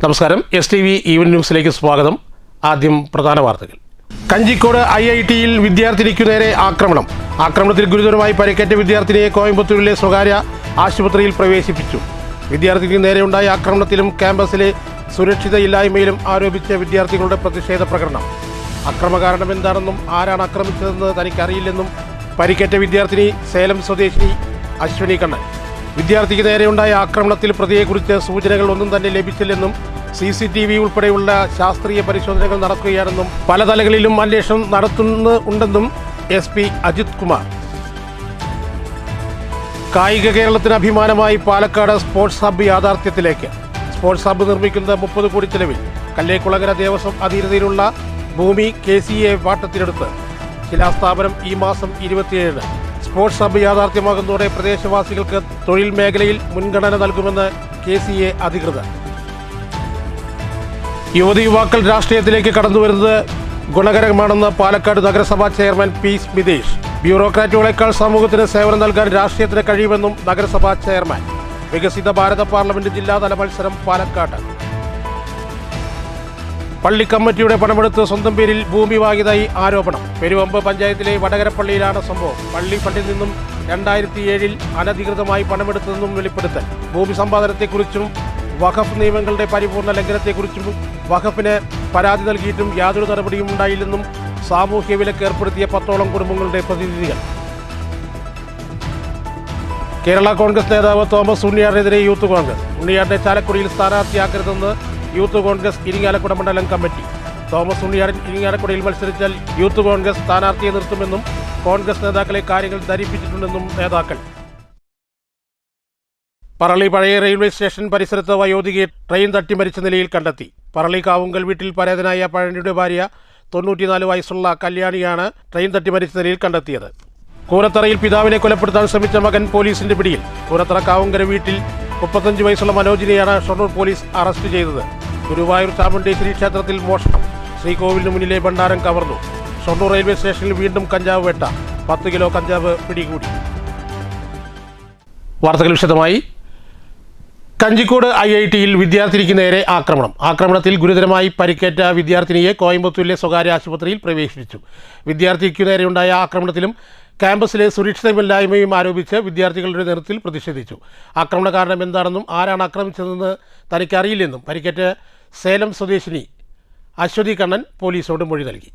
നമസ്കാരം. STV evening ന്യൂസിലേക്ക് സ്വാഗതം. ആദ്യം പ്രധാന വാർത്തകൾ. കഞ്ചിക്കോട് IIT-യിൽ വിദ്യാർത്ഥിനിക്കു നേരെ ആക്രമണം. ആക്രമണത്തിൽ ഗുരുതരമായി പരിക്കേറ്റ വിദ്യാർത്ഥിനിയെ കോയമ്പത്തൂരിലെ സ്വകാര്യ ആശുപത്രിയിൽ പ്രവേശിപ്പിച്ചു. വിദ്യാർത്ഥിക്ക് നേരെയുണ്ടായ ആക്രമണത്തിലും ക്യാമ്പസിലെ സുരക്ഷിതയില്ലായ്മയിലും ആരോപിച്ച വിദ്യാർത്ഥികളുടെ പ്രതിഷേധ പ്രകടനം. അക്രമകാരണം എന്താണെന്നും ആരാണ് ആക്രമിച്ചതെന്ന് തനിക്കറിയില്ലെന്നും പരിക്കേറ്റ വിദ്യാർത്ഥിനി സേലം സ്വദേശി അശ്വിനി കണ്ണൻ. വിദ്യാർത്ഥിക്ക് നേരെയുണ്ടായ ആക്രമണത്തിൽ പ്രതിയെക്കുറിച്ച് സൂചനകൾ ഒന്നും തന്നെ ലഭിച്ചില്ലെന്നും CCTV ഉൾപ്പെടെയുള്ള ശാസ്ത്രീയ പരിശോധനകൾ നടക്കുകയാണെന്നും പല തലങ്ങളിലും അന്വേഷണം നടത്തുന്നുണ്ടെന്നും SP അജിത് കുമാർ. കായിക കേരളത്തിന് അഭിമാനമായി പാലക്കാട് സ്പോർട്സ് ഹബ്ബ് യാഥാർത്ഥ്യത്തിലേക്ക്. സ്പോർട്സ് ഹബ്ബ് നിർമ്മിക്കുന്ന 30 കോടി ചെലവിൽ കല്ലേക്കുളങ്ങര ദേവസ്വം അധീനതയിലുള്ള ഭൂമി KCA വാട്ടത്തിനെടുത്ത് ശിലാസ്ഥാപനം ഈ മാസം 27-ന്. സ്പോർട്സ് ഹബ്ബ് യാഥാർത്ഥ്യമാകുന്നതോടെ പ്രദേശവാസികൾക്ക് തൊഴിൽ മേഖലയിൽ മുൻഗണന നൽകുമെന്ന് KCA അധികൃതർ. യുവതിയുവാക്കൾ രാഷ്ട്രീയത്തിലേക്ക് കടന്നുവരുന്നത് ഗുണകരമാണെന്ന് പാലക്കാട് നഗരസഭാ ചെയർമാൻ P. സ്മിതേഷ്. ബ്യൂറോക്രാറ്റുകളെക്കാൾ സമൂഹത്തിന് സേവനം നൽകാൻ രാഷ്ട്രീയത്തിന് കഴിയുമെന്നും നഗരസഭാ ചെയർമാൻ. വികസിത ഭാരത പാർലമെന്റ് ജില്ലാതല മത്സരം പാലക്കാട്. പള്ളി കമ്മിറ്റിയുടെ പണമെടുത്ത് സ്വന്തം പേരിൽ ഭൂമി വാങ്ങിയതായി ആരോപണം. പെരുവമ്പ് പഞ്ചായത്തിലെ വടകരപ്പള്ളിയിലാണ് സംഭവം. പള്ളി ഫണ്ടിൽ നിന്നും 2007-ൽ അനധികൃതമായി പണമെടുത്തതെന്നും വെളിപ്പെടുത്തൽ. ഭൂമി സമ്പാദനത്തെക്കുറിച്ചും വഖഫ് നിയമങ്ങളുടെ പരിപൂർണ ലംഘനത്തെക്കുറിച്ചും വഖഫിന് പരാതി നൽകിയിട്ടും യാതൊരു നടപടിയും ഉണ്ടായില്ലെന്നും സാമൂഹ്യ വിലക്ക് ഏർപ്പെടുത്തിയ 10ഓളം കുടുംബങ്ങളുടെ പ്രതിനിധികൾ. കേരള കോൺഗ്രസ് നേതാവ് തോമസ് ഉണ്ണിയാറിനെതിരെ യൂത്ത് കോൺഗ്രസ്. ഉണ്ണിയാറിനെ ചാലക്കുടിയിൽ സ്ഥാനാർത്ഥിയാക്കരുതെന്ന് യൂത്ത് കോൺഗ്രസ് ഇരിങ്ങാലക്കുട മണ്ഡലം കമ്മിറ്റി. തോമസ് ഉണ്ണിയാറിൻ ഇരിങ്ങാലക്കുടയിൽ മത്സരിച്ചാൽ യൂത്ത് കോൺഗ്രസ് സ്ഥാനാർത്ഥിയെ നിർത്തുമെന്നും കോൺഗ്രസ് നേതാക്കളെ കാര്യങ്ങൾ ധരിപ്പിച്ചിട്ടുണ്ടെന്നും നേതാക്കൾ. പറളി പഴയ റെയിൽവേ സ്റ്റേഷൻ പരിസരത്ത് വയോധികയെ ട്രെയിൻ തട്ടി മരിച്ച നിലയിൽ കണ്ടെത്തി. പറളി കാവുങ്കൽ വീട്ടിൽ പരേതനായ പഴനിയുടെ ഭാര്യ 94 വയസ്സുള്ള കല്യാണിയാണ് ട്രെയിൻ തട്ടി മരിച്ച നിലയിൽ കണ്ടെത്തിയത്. കൂനത്തറയിൽ പിതാവിനെ കൊലപ്പെടുത്താൻ ശ്രമിച്ച മകൻ പോലീസിന്റെ പിടിയിൽ. കൂനത്തറ കാവുങ്കര വീട്ടിൽ 35 വയസ്സുള്ള മനോജിനെയാണ് ഷൊർണൂർ പോലീസ് അറസ്റ്റ് ചെയ്തത്. ഗുരുവായൂർ ചാമുണ്ടേശ്വരി ക്ഷേത്രത്തിൽ മോഷണം. ശ്രീകോവിലിന് മുന്നിലെ ഭണ്ഡാരം കവർന്നു. ഷൊർണൂർ റെയിൽവേ സ്റ്റേഷനിൽ വീണ്ടും കഞ്ചാവ് വേട്ട. 10 കിലോ കഞ്ചാവ് പിടികൂടി. വാർത്തകൾ വിശദമായി. കഞ്ചിക്കോട് IIT-യിൽ വിദ്യാർത്ഥിനിക്ക് നേരെ ആക്രമണം. ആക്രമണത്തിൽ ഗുരുതരമായി പരിക്കേറ്റ വിദ്യാർത്ഥിനിയെ കോയമ്പത്തൂരിലെ സ്വകാര്യ ആശുപത്രിയിൽ പ്രവേശിപ്പിച്ചു. വിദ്യാർത്ഥിക്ക് നേരെയുണ്ടായ ആക്രമണത്തിലും ക്യാമ്പസിലെ സുരക്ഷിതമില്ലായ്മയും ആരോപിച്ച് വിദ്യാർത്ഥികളുടെ നേതൃത്വത്തിൽ പ്രതിഷേധിച്ചു. ആക്രമണ കാരണം എന്താണെന്നും ആരാണ് ആക്രമിച്ചതെന്ന് തനിക്കറിയില്ലെന്നും പരിക്കേറ്റ സേലം സ്വദേശിനി അശ്വതി കണ്ണൻ പോലീസോട് മൊഴി നൽകി.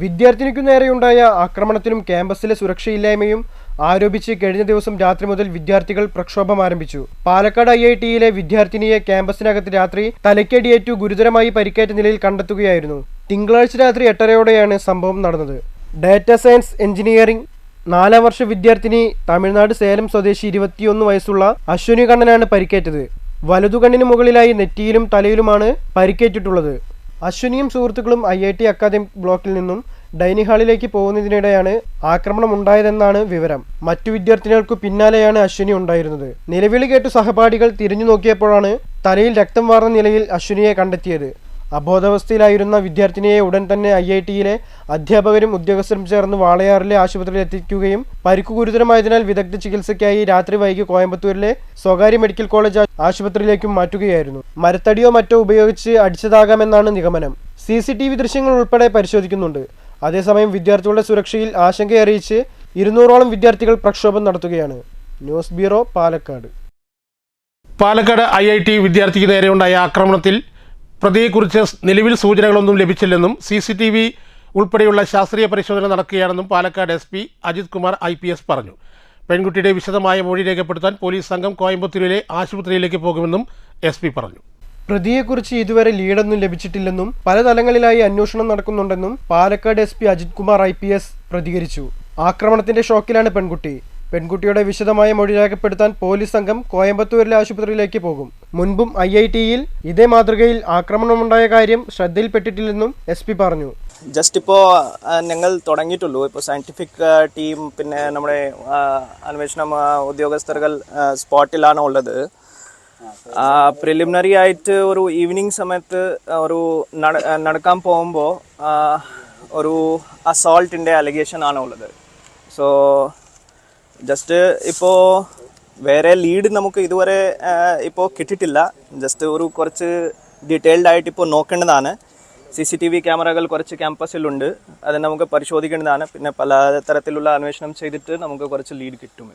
വിദ്യാർത്ഥിനിക്കു നേരെയുണ്ടായ ആക്രമണത്തിലും ക്യാമ്പസിലെ സുരക്ഷയില്ലായ്മയും ആരോപിച്ച് കഴിഞ്ഞ ദിവസം രാത്രി മുതൽ വിദ്യാർത്ഥികൾ പ്രക്ഷോഭം ആരംഭിച്ചു. പാലക്കാട് IIT-യിലെ വിദ്യാർത്ഥിനിയെ ക്യാമ്പസിനകത്ത് രാത്രി തലയ്ക്കടിയേറ്റു ഗുരുതരമായി പരിക്കേറ്റ നിലയിൽ കണ്ടെത്തുകയായിരുന്നു. തിങ്കളാഴ്ച രാത്രി 8:30-യോടെയാണ് സംഭവം നടന്നത്. ഡാറ്റാ സയൻസ് എഞ്ചിനീയറിംഗ് 4ാം വർഷ വിദ്യാർത്ഥിനി തമിഴ്നാട് സേലം സ്വദേശി 21 വയസ്സുള്ള അശ്വിനി കണ്ണനാണ് പരിക്കേറ്റത്. വലതുകണ്ണിന് മുകളിലായി നെറ്റിയിലും തലയിലുമാണ് പരിക്കേറ്റിട്ടുള്ളത്. അശ്വിനിയും സുഹൃത്തുക്കളും IIT അക്കാദമിക് ബ്ലോക്കിൽ നിന്നും ഡൈനിങ് ഹാളിലേക്ക് പോകുന്നതിനിടെയാണ് ആക്രമണം ഉണ്ടായതെന്നാണ് വിവരം. മറ്റു വിദ്യാർത്ഥിനികൾക്കു പിന്നാലെയാണ് അശ്വിനി ഉണ്ടായിരുന്നത്. നിലവിളി കേട്ടു സഹപാഠികൾ തിരിഞ്ഞു നോക്കിയപ്പോഴാണ് തലയിൽ രക്തം വാർന്ന നിലയിൽ അശ്വിനിയെ കണ്ടെത്തിയത്. അബോധാവസ്ഥയിലായിരുന്ന വിദ്യാർത്ഥിനിയെ ഉടൻ തന്നെ IIT-യിലെ അധ്യാപകരും ഉദ്യോഗസ്ഥരും ചേർന്ന് വാളയാറിലെ ആശുപത്രിയിൽ എത്തിക്കുകയും പരിക്കു ഗുരുതരമായതിനാൽ വിദഗ്ധ ചികിത്സയ്ക്കായി രാത്രി വൈകി കോയമ്പത്തൂരിലെ സ്വകാര്യ മെഡിക്കൽ കോളേജ് ആശുപത്രിയിലേക്കും മാറ്റുകയായിരുന്നു. മരത്തടിയോ മറ്റോ ഉപയോഗിച്ച് അടിച്ചതാകാമെന്നാണ് നിഗമനം. CCTV ദൃശ്യങ്ങൾ ഉൾപ്പെടെ പരിശോധിക്കുന്നുണ്ട്. അതേസമയം വിദ്യാർത്ഥികളുടെ സുരക്ഷയിൽ ആശങ്കയറിയിച്ച് 200ഓളം വിദ്യാർത്ഥികൾ പ്രക്ഷോഭം നടത്തുകയാണ്. News bureau, Palakkad. Palakkad IIT വിദ്യാർത്ഥിക്ക് നേരെയുണ്ടായ ആക്രമണത്തിൽ പ്രതിയെക്കുറിച്ച് നിലവിൽ സൂചനകളൊന്നും ലഭിച്ചില്ലെന്നും CCTV ഉൾപ്പെടെയുള്ള ശാസ്ത്രീയ പരിശോധന നടക്കുകയാണെന്നും പാലക്കാട് SP അജിത് കുമാർ IPS പറഞ്ഞു. പെൺകുട്ടിയുടെ വിശദമായ മൊഴി രേഖപ്പെടുത്താൻ പോലീസ് സംഘം കോയമ്പത്തൂരിലെ ആശുപത്രിയിലേക്ക് പോകുമെന്നും SP പറഞ്ഞു. പ്രതിയെക്കുറിച്ച് ഇതുവരെ ലീഡൊന്നും ലഭിച്ചിട്ടില്ലെന്നും പല തലങ്ങളിലായി അന്വേഷണം നടക്കുന്നുണ്ടെന്നും പാലക്കാട് SP അജിത് കുമാർ IPS പ്രതികരിച്ചു. ആക്രമണത്തിന്റെ ഷോക്കിലാണ് പെൺകുട്ടിയുടെ വിശദമായ മൊഴി രേഖപ്പെടുത്താൻ പോലീസ് സംഘം കോയമ്പത്തൂരിലെ ആശുപത്രിയിലേക്ക് പോകും. മുൻപും IIT-യിൽ ഇതേ മാതൃകയിൽ ആക്രമണമുണ്ടായ കാര്യം ശ്രദ്ധയിൽപ്പെട്ടിട്ടില്ലെന്നും SP പറഞ്ഞു. ജസ്റ്റ് ഇപ്പോൾ ഞങ്ങൾ തുടങ്ങിയിട്ടുള്ളൂ. ഇപ്പോൾ സയൻറ്റിഫിക് ടീം പിന്നെ നമ്മുടെ അന്വേഷണം ഉദ്യോഗസ്ഥர்கள் സ്പോട്ടിലാണ് ഉള്ളത്. പ്രിലിമിനറി ആയിട്ട് ഒരു ഈവനിങ് സമയത്ത് ഒരു നടക്കാൻ പോകുമ്പോൾ ഒരു അസോൾട്ടിൻ്റെ അലിഗേഷൻ ആണ് ഉള്ളത്. സോ ജസ്റ്റ് ഇപ്പോൾ വേറെ ലീഡ് നമുക്ക് ഇതുവരെ ഇപ്പോൾ കിട്ടിയിട്ടില്ല. ജസ്റ്റ് ഒരു കുറച്ച് ഡീറ്റെയിൽഡ് ആയിട്ട് ഇപ്പോൾ നോക്കേണ്ടതാണ്. CCTV ക്യാമറകൾ കുറച്ച് ക്യാമ്പസിലുണ്ട്, അത് നമുക്ക് പരിശോധിക്കേണ്ടതാണ്. പിന്നെ പല തരത്തിലുള്ള അന്വേഷണം ചെയ്തിട്ട് നമുക്ക് കുറച്ച് ലീഡ് കിട്ടും.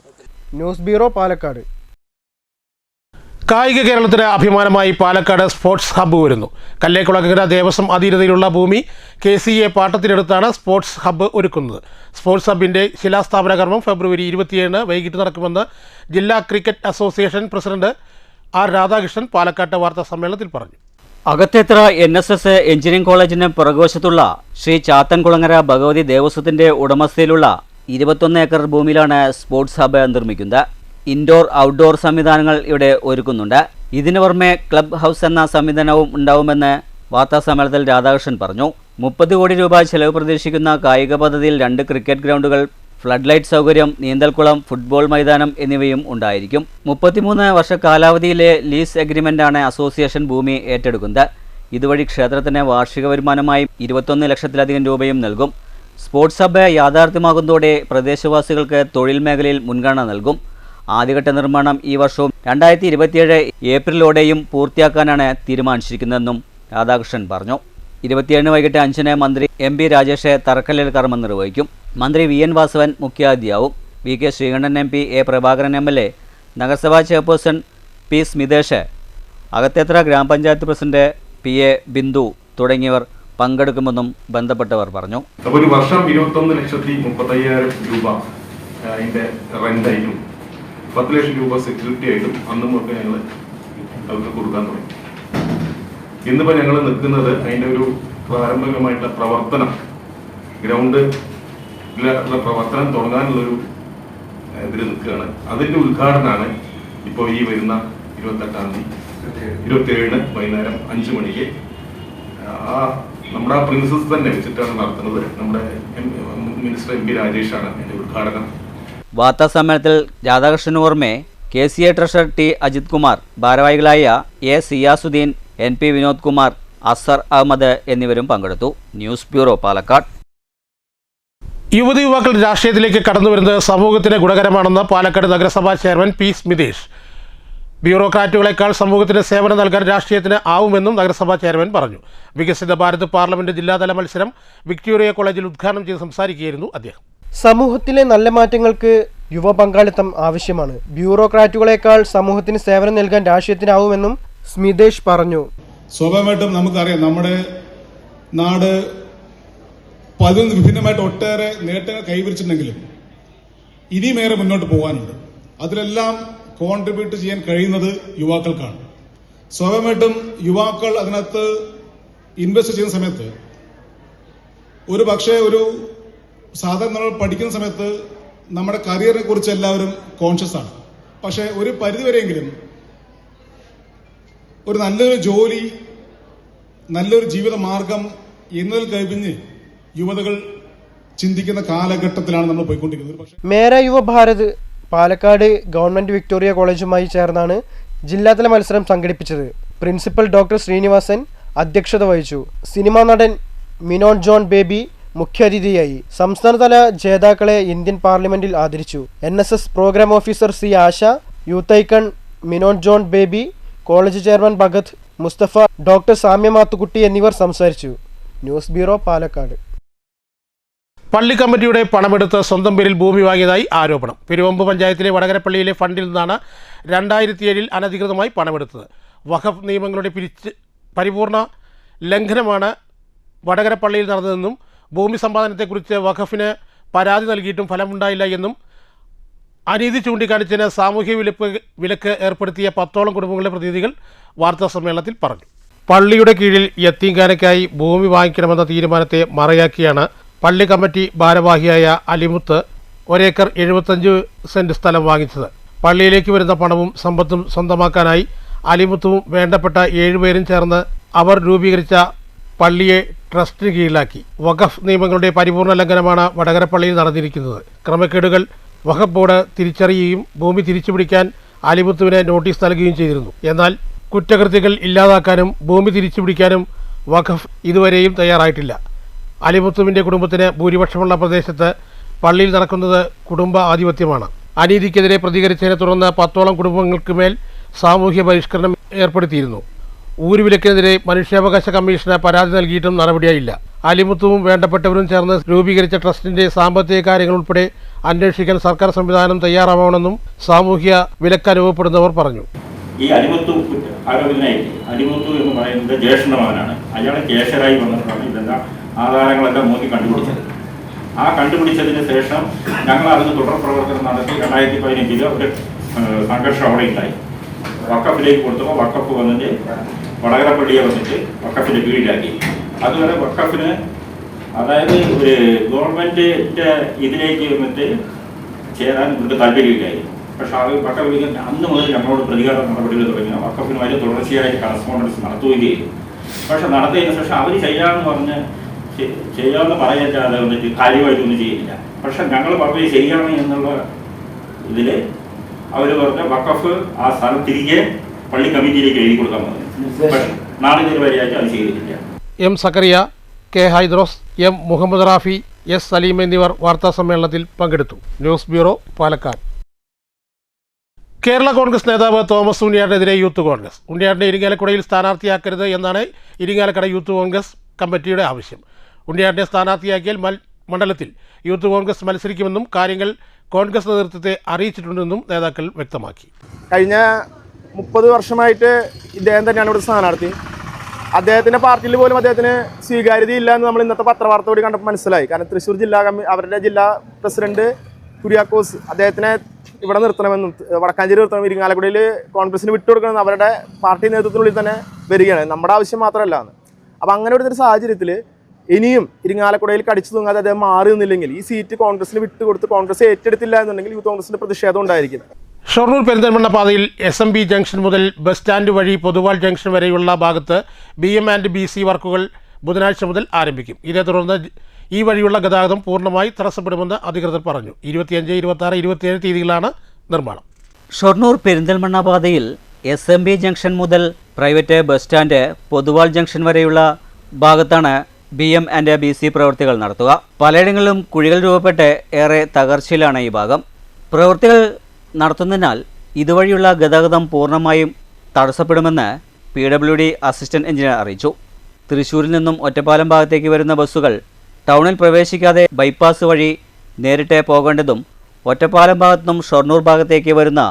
News bureau, Palakkad. കായിക കേരളത്തിന് അഭിമാനമായി പാലക്കാട് സ്പോർട്സ് ഹബ്ബ് വരുന്നു. കല്ലേക്കുളങ്ങര ദേവസ്വം അധീനതയിലുള്ള ഭൂമി KCA പാട്ടത്തിനെടുത്താണ് സ്പോർട്സ് ഹബ്ബ് ഒരുക്കുന്നത്. സ്പോർട്സ് ഹബ്ബിൻ്റെ ശിലാസ്ഥാപന കർമ്മം ഫെബ്രുവരി 27 വൈകിട്ട് നടക്കുമെന്ന് ജില്ലാ cricket association president R. Radhakrishnan പാലക്കാട്ട് വാർത്താ സമ്മേളനത്തിൽ പറഞ്ഞു. അകത്തേത്ര NSS എഞ്ചിനീയറിംഗ് കോളേജിന് പുറകുവശത്തുള്ള ശ്രീ ചാത്തൻകുളങ്ങര ഭഗവതി ദേവസ്വത്തിന്റെ ഉടമസ്ഥയിലുള്ള 21 ഏക്കർ ഭൂമിയിലാണ് സ്പോർട്സ് ഹബ്ബ് നിർമ്മിക്കുന്നത്. ഇൻഡോർ ഔട്ട്ഡോർ സംവിധാനങ്ങൾ ഇവിടെ ഒരുക്കുന്നുണ്ട്. ഇതിനു പുറമെ ക്ലബ് ഹൗസ് എന്ന സംവിധാനവും ഉണ്ടാവുമെന്ന് വാർത്താസമ്മേളനത്തിൽ രാധാകൃഷ്ണൻ പറഞ്ഞു. 30 കോടി രൂപ ചെലവ് പ്രതീക്ഷിക്കുന്ന കായിക പദ്ധതിയിൽ 2 ക്രിക്കറ്റ് ഗ്രൗണ്ടുകൾ, ഫ്ലഡ് ലൈറ്റ് സൗകര്യം, നീന്തൽക്കുളം, ഫുട്ബോൾ മൈതാനം എന്നിവയും ഉണ്ടായിരിക്കും. 33 വർഷ കാലാവധിയിലെ ലീസ് എഗ്രിമെന്റാണ് അസോസിയേഷൻ ഭൂമി ഏറ്റെടുക്കുന്നത്. ഇതുവഴി ക്ഷേത്രത്തിന് വാർഷിക വരുമാനമായി 21 ലക്ഷത്തിലധികം രൂപയും നൽകും. സ്പോർട്സ് ഹബ്ബ് യാഥാർത്ഥ്യമാകുന്നതോടെ പ്രദേശവാസികൾക്ക് തൊഴിൽ മേഖലയിൽ മുൻഗണന നൽകും. ആദ്യഘട്ട നിർമ്മാണം ഈ വർഷവും 2027 ഏപ്രിലോടെയും പൂർത്തിയാക്കാനാണ് തീരുമാനിച്ചിരിക്കുന്നതെന്നും രാധാകൃഷ്ണൻ പറഞ്ഞു. 27 വൈകിട്ട് 5 മന്ത്രി MP രാജേഷ് തറക്കല്ലിൽ കർമ്മം നിർവഹിക്കും. മന്ത്രി VN വാസവൻ മുഖ്യാതിഥിയാവും. VK Sreekandan MP, A Prabhakaran MLA, നഗരസഭാ ചെയർപേഴ്സൺ P സ്മിതേഷ്, അകത്തേത്ര ഗ്രാമപഞ്ചായത്ത് പ്രസിഡന്റ് PA ബിന്ദു തുടങ്ങിയവർ പങ്കെടുക്കുമെന്നും ബന്ധപ്പെട്ടവർ പറഞ്ഞു. ഒരു വർഷം 21,35,000 രൂപ അതിൻ്റെ റെൻ്റായിട്ടും 10 ലക്ഷം രൂപ സെക്യൂരിറ്റി ആയിട്ടും അന്നും ഒക്കെ ഞങ്ങൾ അവർക്ക് കൊടുക്കാൻ തുടങ്ങി. ഇന്നിപ്പോൾ ഞങ്ങൾ നിൽക്കുന്നത് അതിൻ്റെ ഒരു പ്രാരംഭികമായിട്ടുള്ള പ്രവർത്തനം, ഗ്രൗണ്ടിലുള്ള പ്രവർത്തനം തുടങ്ങാനുള്ളൊരു ഇതിൽ നിൽക്കുകയാണ്. അതിൻ്റെ ഉദ്ഘാടനമാണ് ഇപ്പോൾ ഈ വരുന്ന 27 വൈകുന്നേരം 5 മണിക്ക് നമ്മുടെ പ്രിൻസസ് തന്നെ വെച്ചിട്ടാണ് നടത്തുന്നത്. നമ്മുടെ മിനിസ്റ്റർ MP രാജേഷാണ് അതിൻ്റെ ഉദ്ഘാടനം. വാർത്താ സമ്മേളനത്തിൽ രാധാകൃഷ്ണന് പുറമെ KCA treasurer T Ajith Kumar, ഭാരവാഹികളായ A സിയാസുദ്ദീൻ, NP വിനോദ് കുമാർ, അസർ അഹമ്മദ് എന്നിവരും പങ്കെടുത്തു. News bureau, Palakkad. യുവതി യുവാക്കൾ രാഷ്ട്രീയത്തിലേക്ക് കടന്നുവരുന്നത് സമൂഹത്തിന് ഗുണകരമാണെന്ന് പാലക്കാട് നഗരസഭാ ചെയർമാൻ P സ്മിതേഷ്. ബ്യൂറോക്രാറ്റുകളെക്കാൾ സമൂഹത്തിന് സേവനം നൽകാൻ രാഷ്ട്രീയത്തിന് ആവുമെന്നും നഗരസഭാ ചെയർമാൻ പറഞ്ഞു. വികസിത ഭാരത് പാർലമെന്റ് ജില്ലാതല മത്സരം വിക്ടോറിയ കോളേജിൽ ഉദ്ഘാടനം ചെയ്ത് സംസാരിക്കുകയായിരുന്നു അദ്ദേഹം. സമൂഹത്തിലെ നല്ല മാറ്റങ്ങൾക്ക് യുവ പങ്കാളിത്തം ആവശ്യമാണ്. ബ്യൂറോക്രാറ്റുകളെക്കാൾ സമൂഹത്തിന് സേവനം നൽകാൻ രാഷ്ട്രീയത്തിനാവുമെന്നും സ്മിതേഷ് പറഞ്ഞു. സ്വാഭാവികമായിട്ടും നമുക്കറിയാം, നമ്മുടെ നാട് പതിന് വിഭിന്നമായിട്ട് ഒട്ടേറെ നേട്ടങ്ങൾ കൈവരിച്ചിട്ടുണ്ടെങ്കിലും ഇനിയുമേറെ മുന്നോട്ട് പോകാനുണ്ട്. അതിലെല്ലാം കോൺട്രിബ്യൂട്ട് ചെയ്യാൻ കഴിയുന്നത് യുവാക്കൾക്കാണ്. സ്വാഭാവികമായിട്ടും യുവാക്കൾ അതിനകത്ത് ഇൻവെസ്റ്റ് ചെയ്യുന്ന സമയത്ത് ഒരു പക്ഷേ ഒരു സാധാരണ നമ്മൾ പഠിക്കുന്ന സമയത്ത് നമ്മുടെ കരിയറിനെ കുറിച്ച് എല്ലാവരും കോൺഷ്യസ് ആണ്. പക്ഷേ ഒരു പരിധിവരെയെങ്കിലും ഒരു നല്ലൊരു ജോലി, നല്ലൊരു ജീവിത മാർഗം എന്നതിൽ കവിഞ്ഞ് യുവതകൾ ചിന്തിക്കുന്ന കാലഘട്ടത്തിലാണ് നമ്മൾ പോയിക്കൊണ്ടിരിക്കുന്നത്. മേര യുവ ഭാരത് പാലക്കാട് ഗവൺമെന്റ് വിക്ടോറിയ കോളേജുമായി ചേർന്നാണ് ജില്ലാതല മത്സരം സംഘടിപ്പിച്ചത്. പ്രിൻസിപ്പൽ ഡോക്ടർ ശ്രീനിവാസൻ അധ്യക്ഷത വഹിച്ചു. സിനിമാ നടൻ മിനോൻ ജോൺ ബേബി മുഖ്യാതിഥിയായി. സംസ്ഥാനതല ജേതാക്കളെ ഇന്ത്യൻ പാർലമെന്റിൽ ആദരിച്ചു. NSS programme officer C Asha, youth icon Minon John Baby, college chairman Bhagath Musthafa, doctor Samya Mathukutty എന്നിവർ സംസാരിച്ചു. News bureau, Palakkad. പള്ളി കമ്മിറ്റിയുടെ പണമെടുത്ത് സ്വന്തം പേരിൽ ഭൂമി വാങ്ങിയതായി ആരോപണം. പെരുവമ്പ് പഞ്ചായത്തിലെ വടകരപ്പള്ളിയിലെ ഫണ്ടിൽ നിന്നാണ് 2007 അനധികൃതമായി പണമെടുത്തത്. വഖഫ് നിയമങ്ങളുടെ പരിപൂർണ ലംഘനമാണ് വടകരപ്പള്ളിയിൽ നടന്നതെന്നും ഭൂമി സമ്പാദനത്തെക്കുറിച്ച് വഖഫിന് പരാതി നൽകിയിട്ടും ഫലമുണ്ടായില്ല എന്നും അനീതി ചൂണ്ടിക്കാണിച്ചതിന് സാമൂഹ്യ വിലക്ക് ഏർപ്പെടുത്തിയ 10ഓളം കുടുംബങ്ങളുടെ പ്രതിനിധികൾ വാർത്താസമ്മേളനത്തിൽ പറഞ്ഞു. പള്ളിയുടെ കീഴിൽ യത്തീംഖാനയ്ക്കായി ഭൂമി വാങ്ങിക്കണമെന്ന തീരുമാനത്തെ മറയാക്കിയാണ് പള്ളി കമ്മിറ്റി ഭാരവാഹിയായ അലിമുത്ത് 1 ഏക്കർ 75 സെന്റ് സ്ഥലം വാങ്ങിച്ചത്. പള്ളിയിലേക്ക് വരുന്ന പണവും സമ്പത്തും സ്വന്തമാക്കാനായി അലിമുത്തും വേണ്ടപ്പെട്ട 7 പേരും ചേർന്ന് അവർ രൂപീകരിച്ച പള്ളിയെ ട്രസ്റ്റിന് കീഴിലാക്കി. വഖഫ് നിയമങ്ങളുടെ പരിപൂർണ ലംഘനമാണ് വടകരപ്പള്ളിയിൽ നടന്നിരിക്കുന്നത്. ക്രമക്കേടുകൾ വഖഫ് ബോർഡ് തിരിച്ചറിയുകയും ഭൂമി തിരിച്ചുപിടിക്കാൻ അലിമുത്തുവിന് നോട്ടീസ് നൽകുകയും ചെയ്തിരുന്നു. എന്നാൽ കുറ്റകൃത്യങ്ങൾ ഇല്ലാതാക്കാനും ഭൂമി തിരിച്ചുപിടിക്കാനും വഖഫ് ഇതുവരെയും തയ്യാറായിട്ടില്ല. അലിമുത്തുവിൻ്റെ കുടുംബത്തിന് ഭൂരിപക്ഷമുള്ള പ്രദേശത്ത് പള്ളിയിൽ നടക്കുന്നത് കുടുംബ ആധിപത്യമാണ്. അനീതിക്കെതിരെ പ്രതികരിച്ചതിനെ തുടർന്ന് 10ഓളം കുടുംബങ്ങൾക്ക് മേൽ സാമൂഹ്യ ബഹിഷ്കരണം ഏർപ്പെടുത്തിയിരുന്നു. ഊരുവിലക്കെതിരെ മനുഷ്യാവകാശ കമ്മീഷന് പരാതി നൽകിയിട്ടും നടപടിയായില്ല. അലിമുത്തുവും വേണ്ടപ്പെട്ടവരും ചേർന്ന് രൂപീകരിച്ച ട്രസ്റ്റിന്റെ സാമ്പത്തിക കാര്യങ്ങൾ ഉൾപ്പെടെ അന്വേഷിക്കാൻ സർക്കാർ സംവിധാനം തയ്യാറാവണമെന്നും സാമൂഹ്യ വിലക്ക് അനുഭവപ്പെടുന്നവർ പറഞ്ഞു. ഈ അലിമുത്തു ആരോപിതനായി അലിമുത്തു എന്ന് പറയുന്നത് ജ്യേഷ്ഠന്റെ മകനാണ്. അയാളെ കേശരായി വന്നിട്ടാണ് ഇതെല്ലാം ആധാരങ്ങളെല്ലാം നോക്കി കണ്ടുപിടിച്ചത്. ആ കണ്ടുപിടിച്ചതിന് ശേഷം ഞങ്ങൾ അതിന് തുടർ പ്രവർത്തനം നടത്തി 2015 ഒരു സംഘർഷം അവിടെ ഉണ്ടായി. വക്കഫിലേക്ക് കൊടുത്തപ്പോൾ വക്കഫ് വന്നിട്ട് വടകരപ്പള്ളിയെ വന്നിട്ട് വക്കഫിന്റെ കീഴിലാക്കി. അതുവരെ വക്കഫിന് അതായത് ഒരു ഗവൺമെന്റിന്റെ ഇതിലേക്ക് വന്നിട്ട് ചേരാൻ ഇവർക്ക് താല്പര്യമില്ലായി. പക്ഷെ അത് വക്കഫ് അന്ന് മുതൽ ഞങ്ങളോട് പ്രതികാര നടപടികൾ തുടങ്ങി. വക്കഫിനുമായി തുടർച്ചയായിട്ട് കറസ്പോണ്ടൻസ് നടത്തുകയും ചെയ്തു. പക്ഷെ നടത്തിയതിനു ശേഷം അവർ ചെയ്യാമെന്ന് പറയാതെ വന്നിട്ട് കാര്യമായിട്ടൊന്നും ചെയ്യില്ല. പക്ഷെ ഞങ്ങൾ പറഞ്ഞ് ചെയ്യണം എന്നുള്ള ഇതിൽ അവർ പറഞ്ഞ വഖഫ് ആ സ്ഥലം തിരികെ പള്ളി കമ്മിറ്റിയിലേക്ക് എഴുതി കൊടുക്കാൻ പറഞ്ഞു. പക്ഷെ നാളിതുവരെ വരെയായിട്ട് അത് ചെയ്തിട്ടില്ല. M Zakariya, K Hydros, M Muhammad Rafi, S Saleem എന്നിവർ വാർത്താസമ്മേളനത്തിൽ പങ്കെടുത്തു. News bureau, Palakkad. കേരള കോൺഗ്രസ് നേതാവ് തോമസ് ഉണ്ണിയാടിനെതിരെ യൂത്ത് കോൺഗ്രസ്. ഉണ്ണിയാടിനെ ഇരിങ്ങാലക്കുടയിൽ സ്ഥാനാർത്ഥിയാക്കരുത് എന്നാണ് ഇരിങ്ങാലക്കുട യൂത്ത് കോൺഗ്രസ് കമ്മിറ്റിയുടെ ആവശ്യം. ഉണ്ണിയാടിനെ സ്ഥാനാർത്ഥിയാക്കിയാൽ മണ്ഡലത്തിൽ യൂത്ത് കോൺഗ്രസ് മത്സരിക്കുമെന്നും കാര്യങ്ങൾ കോൺഗ്രസ് നേതൃത്വത്തെ അറിയിച്ചിട്ടുണ്ടെന്നും നേതാക്കൾ വ്യക്തമാക്കി. കഴിഞ്ഞ 30 വർഷമായിട്ട് ഇദ്ദേഹം തന്നെയാണ് ഇവിടെ സ്ഥാനാർത്ഥി. അദ്ദേഹത്തിൻ്റെ പാർട്ടിയിൽ പോലും അദ്ദേഹത്തിന് സ്വീകാര്യതയില്ല എന്ന് നമ്മൾ ഇന്നത്തെ പത്രവാർത്തയോട് കണ്ടപ്പോൾ മനസ്സിലായി. കാരണം തൃശ്ശൂർ അവരുടെ ജില്ലാ പ്രസിഡന്റ് കുര്യാക്കോസ് അദ്ദേഹത്തിനെ ഇവിടെ നിർത്തണമെന്നും വടക്കാഞ്ചേരി നിർത്തണം, ഇരിങ്ങാലക്കുടയിൽ കോൺഗ്രസിന് വിട്ടുകൊടുക്കണമെന്ന് അവരുടെ പാർട്ടി നേതൃത്വത്തിനുള്ളിൽ തന്നെ വരികയാണ്. നമ്മുടെ ആവശ്യം മാത്രമല്ല എന്ന്. അപ്പോൾ അങ്ങനെ ഒരു സാഹചര്യത്തിൽ ഇനിയും ഇരിങ്ങാലക്കുടയിൽ കടിച്ചു തൂങ്ങാതെ അദ്ദേഹം മാറി നിന്നില്ലെങ്കിൽ ഈ സീറ്റ് കോൺഗ്രസിന് വിട്ടുകൊടുത്ത് കോൺഗ്രസ് ഏറ്റെടുത്തില്ല എന്നുണ്ടെങ്കിൽ യൂത്ത് കോൺഗ്രസിന്റെ പ്രതിഷേധം ഉണ്ടായിരിക്കും. ഷൊർണൂർ പെരിന്തൽമണ്ണ പാതയിൽ SMB ജംഗ്ഷൻ മുതൽ ബസ് സ്റ്റാൻഡ് വഴി പൊതുവാൾ ജംഗ്ഷൻ വരെയുള്ള ഭാഗത്ത് BM&BC വർക്കുകൾ ബുധനാഴ്ച മുതൽ ആരംഭിക്കും. ഇതേ തുടർന്ന് ഈ വഴിയുള്ള ഗതാഗതം പൂർണ്ണമായി തടസ്സപ്പെടുമെന്ന് അധികൃതർ പറഞ്ഞു. 25, 26, 27 തീയതികളാണ് നിർമ്മാണം. ഷൊർണൂർ പെരിന്തൽമണ്ണ പാതയിൽ SMB ജംഗ്ഷൻ മുതൽ private bus stand Poduval junction വരെയുള്ള ഭാഗത്താണ് BM&BC പ്രവൃത്തികൾ നടത്തുക. പലയിടങ്ങളിലും കുഴികൾ രൂപപ്പെട്ട് ഏറെ തകർച്ചയിലാണ് ഈ ഭാഗം. പ്രവൃത്തികൾ നടത്തുന്നതിനാൽ ഇതുവഴിയുള്ള ഗതാഗതം പൂർണ്ണമായും തടസ്സപ്പെടുമെന്ന് PWD അസിസ്റ്റന്റ് എഞ്ചിനീയർ അറിയിച്ചു. തൃശ്ശൂരിൽ നിന്നും ഒറ്റപ്പാലം ഭാഗത്തേക്ക് വരുന്ന ബസ്സുകൾ ടൗണിൽ പ്രവേശിക്കാതെ ബൈപ്പാസ് വഴി നേരിട്ട് പോകേണ്ടതും ഒറ്റപ്പാലം ഭാഗത്തുനിന്നും ഷൊർണൂർ ഭാഗത്തേക്ക് വരുന്ന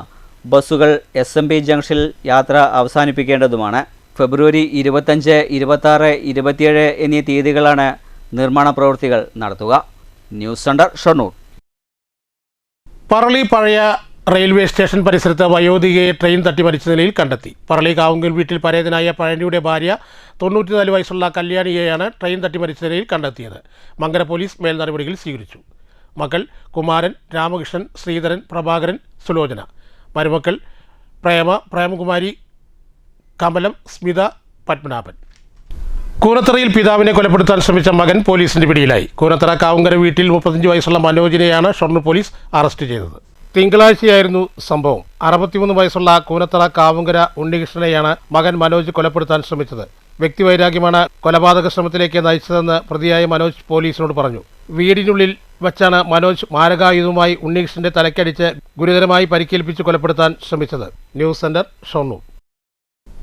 ബസ്സുകൾ SMB ജംഗ്ഷനിൽ യാത്ര അവസാനിപ്പിക്കേണ്ടതുമാണ്. ഫെബ്രുവരി 25, 26, 27 എന്നീ തീയതികളാണ് നിർമ്മാണ പ്രവൃത്തികൾ നടത്തുക. News centre, Shoranur. പറളി പഴയ റെയിൽവേ സ്റ്റേഷൻ പരിസരത്ത് വയോധികയെ ട്രെയിൻ തട്ടി മരിച്ച നിലയിൽ കണ്ടെത്തി. പറളി കാവുങ്കൽ വീട്ടിൽ പരേതനായ പഴനിയുടെ ഭാര്യ 94 വയസ്സുള്ള കല്യാണിയെയാണ് ട്രെയിൻ തട്ടി മരിച്ച നിലയിൽ കണ്ടെത്തിയത്. മങ്കര പോലീസ് മേൽ നടപടികൾ സ്വീകരിച്ചു. മക്കൾ കുമാരൻ, രാമകൃഷ്ണൻ, ശ്രീധരൻ, പ്രഭാകരൻ, സുലോചന. മരുമക്കൾ പ്രേമകുമാരി, കമലം, സ്മിത, പത്മനാഭൻ. കൂനത്തറയിൽ പിതാവിനെ കൊലപ്പെടുത്താൻ ശ്രമിച്ച മകൻ പോലീസിന്റെ പിടിയിലായി. കൂനത്തറ കാവുങ്കര വീട്ടിൽ 35 വയസ്സുള്ള മനോജിനെയാണ് ഷൊർണൂർ പോലീസ് അറസ്റ്റ് ചെയ്തത്. തിങ്കളാഴ്ചയായിരുന്നു സംഭവം. 63 വയസ്സുള്ള കൂനത്തറ കാവുങ്കര ഉണ്ണികൃഷ്ണനെയാണ് മകൻ മനോജ് കൊലപ്പെടുത്താൻ ശ്രമിച്ചത്. വ്യക്തിവൈരാഗ്യമാണ് കൊലപാതക ശ്രമത്തിലേക്ക് നയിച്ചതെന്ന് പ്രതിയായ മനോജ് പോലീസിനോട് പറഞ്ഞു. വീടിനുള്ളിൽ വച്ചാണ് മനോജ് മാരകായുധവുമായി ഉണ്ണികൃഷ്ണന്റെ തലക്കടിച്ച് ഗുരുതരമായി പരിക്കേൽപ്പിച്ച് കൊലപ്പെടുത്താൻ ശ്രമിച്ചത്. News centre, Shoranur.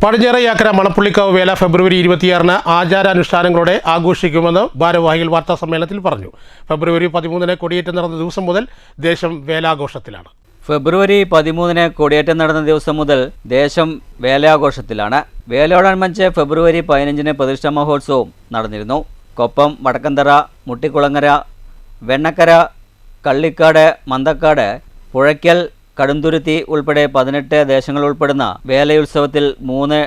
പടിഞ്ഞാറ യാക്കര മണപ്പുള്ളിക്കാവ് വേല ഫെബ്രുവരി 26 ആചാരാനുഷ്ഠാനങ്ങളോടെ ആഘോഷിക്കുമെന്ന് ഭാരവാഹികൾ വാർത്താസമ്മേളനത്തിൽ പറഞ്ഞു. ഫെബ്രുവരി 13 കൊടിയേറ്റം നടന്ന ദിവസം മുതൽ ദേശം വേലാഘോഷത്തിലാണ്. ഫെബ്രുവരി 13 കൊടിയേറ്റം നടന്ന ദിവസം മുതൽ ദേശം വേലാഘോഷത്തിലാണ്. വേലയോടനുബന്ധിച്ച് ഫെബ്രുവരി 15 പ്രതിഷ്ഠാ മഹോത്സവം നടന്നിരുന്നു. കൊപ്പം, വടക്കന്തറ, മുട്ടിക്കുളങ്ങര, വെണ്ണക്കര, കള്ളിക്കാട്, മന്തക്കാട്, പുഴയ്ക്കൽ, കടുംതുരുത്തി ഉൾപ്പെടെ 18 ദേശങ്ങൾ ഉൾപ്പെടുന്ന വേലയുത്സവത്തിൽ 3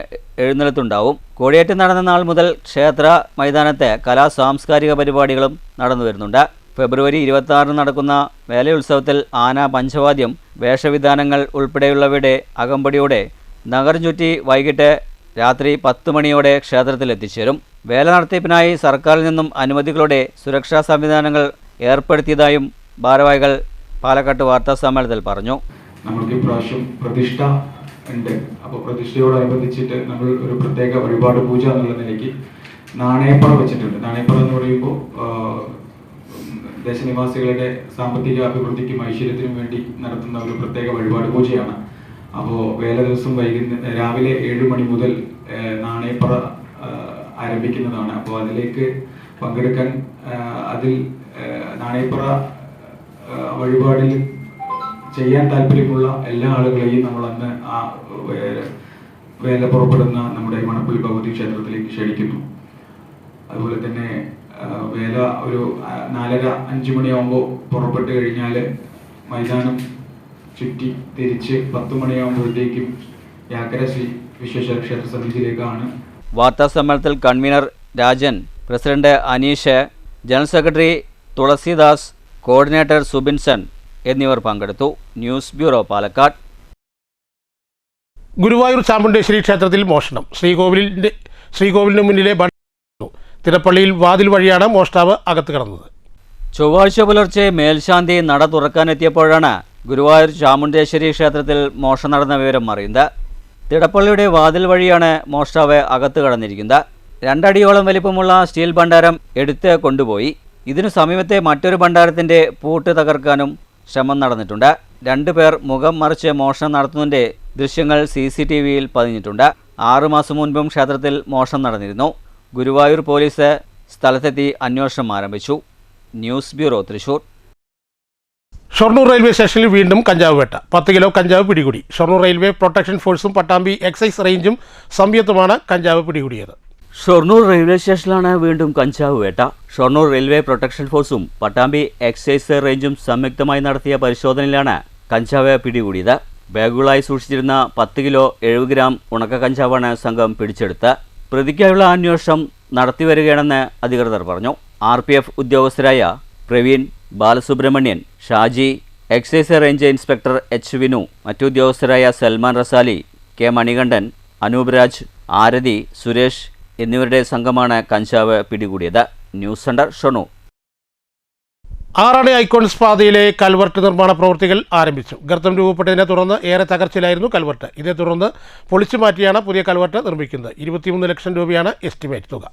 എഴുന്നള്ളത്തുണ്ടാവും. കൊടിയേറ്റം നടന്ന നാൾ മുതൽ ക്ഷേത്ര മൈതാനത്ത് സാംസ്കാരിക പരിപാടികളും നടന്നു വരുന്നുണ്ട്. ഫെബ്രുവരി 26 നടക്കുന്ന വേലയുത്സവത്തിൽ ആന, പഞ്ചവാദ്യം, വേഷവിധാനങ്ങൾ ഉൾപ്പെടെയുള്ളവയുടെ അകമ്പടിയോടെ നഗരം ചുറ്റി വൈകിട്ട് രാത്രി 10 മണിയോടെ ക്ഷേത്രത്തിൽ എത്തിച്ചേരും. വേല നടത്തിപ്പിനായി സർക്കാരിൽ നിന്നും അനുമതികളോടെ സുരക്ഷാ സംവിധാനങ്ങൾ ഏർപ്പെടുത്തിയതായും ഭാരവാഹികൾ പാലക്കാട്ട് വാർത്താ സമ്മേളനത്തിൽ പറഞ്ഞു. നമ്മൾക്ക് ഇപ്രാവശ്യം പ്രതിഷ്ഠ ഉണ്ട്. അപ്പോൾ പ്രതിഷ്ഠയോടനുബന്ധിച്ചിട്ട് നമ്മൾ ഒരു പ്രത്യേക വഴിപാട് പൂജ എന്നുള്ള നിലയ്ക്ക് നാണയപ്പറ വെച്ചിട്ടുണ്ട്. നാണയപ്പറ എന്ന് പറയുമ്പോൾ ദേശനിവാസികളുടെ സാമ്പത്തിക അഭിവൃദ്ധിക്കും ഐശ്വര്യത്തിനും വേണ്ടി നടത്തുന്ന ഒരു പ്രത്യേക വഴിപാട് പൂജയാണ്. അപ്പോൾ വേല ദിവസം രാവിലെ 7 മണി മുതൽ നാണയപ്പറ ആരംഭിക്കുന്നതാണ്. അപ്പോൾ അതിലേക്ക് പങ്കെടുക്കാൻ അതിൽ നാണയപ്പറ വഴിപാടിൽ ചെയ്യാൻ താല്പര്യമുള്ള എല്ലാ ആളുകളെയും നമ്മൾ അന്ന് ആ വേല പുറപ്പെടുന്ന നമ്മുടെ മണപ്പുള്ളി ഭഗവതി ക്ഷേത്രത്തിലേക്ക് ക്ഷണിക്കുന്നു. അതുപോലെ തന്നെ വേല ഒരു 4:30-5 മണിയാകുമ്പോൾ പുറപ്പെട്ട് കഴിഞ്ഞാൽ മൈതാനം ചുറ്റി തിരിച്ച് 10 മണിയാകുമ്പോഴത്തേക്കും യാക്കര ശ്രീ വിശ്വേശ്വര ക്ഷേത്ര സമിതിയിലേക്കാണ്. വാർത്താ സമ്മേളനത്തിൽ convener Rajan, president Aneesh, general secretary Thulasidas, coordinator Subinson എന്നിവർ പങ്കെടുത്തു. News bureau, Palakkad. ഗുരുവായൂർ ചാമുണ്ടേശ്വരി ക്ഷേത്രത്തിൽ മോഷണം. ശ്രീകോവിലിന് മുന്നിലെ തിരപ്പള്ളിയിൽ വാതിൽ വഴിയാണ് മോഷ്ടാവ് അകത്ത് കടന്നത്. ചൊവ്വാഴ്ച പുലർച്ചെ മേൽശാന്തി നട തുറക്കാനെത്തിയപ്പോഴാണ് ഗുരുവായൂർ ചാമുണ്ടേശ്വരി ക്ഷേത്രത്തിൽ മോഷണം നടന്ന വിവരം അറിയുന്നത്. തിടപ്പള്ളിയുടെ വാതിൽ വഴിയാണ് മോഷ്ടാവ് അകത്ത് കടന്നിരിക്കുന്നത്. 2 അടിയോളം വലിപ്പമുള്ള സ്റ്റീൽ ഭണ്ഡാരം എടുത്ത് കൊണ്ടുപോയി. ഇതിനു സമീപത്തെ മറ്റൊരു ഭണ്ഡാരത്തിൻ്റെ പൂട്ട് തകർക്കാനും ശ്രമം നടന്നിട്ടുണ്ട്. 2 പേർ മുഖം മറിച്ച് മോഷണം നടത്തുന്നതിൻ്റെ ദൃശ്യങ്ങൾ CCTVയിൽ പതിഞ്ഞിട്ടുണ്ട്. 6 മാസം മുൻപും ക്ഷേത്രത്തിൽ മോഷണം നടന്നിരുന്നു. ഗുരുവായൂർ പോലീസ് സ്ഥലത്തെത്തി അന്വേഷണം ആരംഭിച്ചു. News bureau, Thrissur. Shoranur railway സ്റ്റേഷനിൽ വീണ്ടും കഞ്ചാവ് വേട്ട. 10 കിലോ കഞ്ചാവ് പിടികൂടി. ഷൊർണൂർ റെയിൽവേ പ്രൊട്ടക്ഷൻ ഫോഴ്സും പട്ടാമ്പി എക്സൈസ് റേഞ്ചും സംയുക്തമാണ് കഞ്ചാവ് പിടികൂടിയത്. ഷൊർണൂർ റെയിൽവേ സ്റ്റേഷനിലാണ് വീണ്ടും കഞ്ചാവ് വേട്ട. ഷൊർണൂർ റെയിൽവേ പ്രൊട്ടക്ഷൻ ഫോഴ്സും പട്ടാമ്പി എക്സൈസ് റേഞ്ചും സംയുക്തമായി നടത്തിയ പരിശോധനയിലാണ് കഞ്ചാവ് പിടികൂടിയത്. ബാഗുകളായി സൂക്ഷിച്ചിരുന്ന 10 കിലോ 70 ഗ്രാം ഉണക്ക കഞ്ചാവാണ് സംഘം പിടിച്ചെടുത്ത്. പ്രതിക്കായുള്ള അന്വേഷണം നടത്തിവരികയാണെന്ന് അധികൃതർ പറഞ്ഞു. RPF ഉദ്യോഗസ്ഥരായ Praveen, Balasubramanian, Shaji, excise range inspector H. Vinu, മറ്റുദ്യോഗസ്ഥരായ സൽമാൻ റസാലി, K. മണികണ്ഠൻ, അനൂപ് രാജ്, ആരതി, സുരേഷ് എന്നിവരുടെ സംഘമാണ് കഞ്ചാവ് പിടികൂടിയത്. News centre, Shoranur. ആറാണി ഐക്കോൺസ് പാതയിലെ കൽവർട്ട് നിർമ്മാണ പ്രവൃത്തികൾ ആരംഭിച്ചു. ഗർത്തം രൂപപ്പെട്ടതിനെ തുടർന്ന് ഏറെ തകർച്ചയിലായിരുന്നു കൽവർട്ട്. ഇതേ തുടർന്ന് പൊളിച്ചു മാറ്റിയാണ് പുതിയ കൽവർട്ട് നിർമ്മിക്കുന്നത്. 23 ലക്ഷം രൂപയാണ് എസ്റ്റിമേറ്റ് തുക.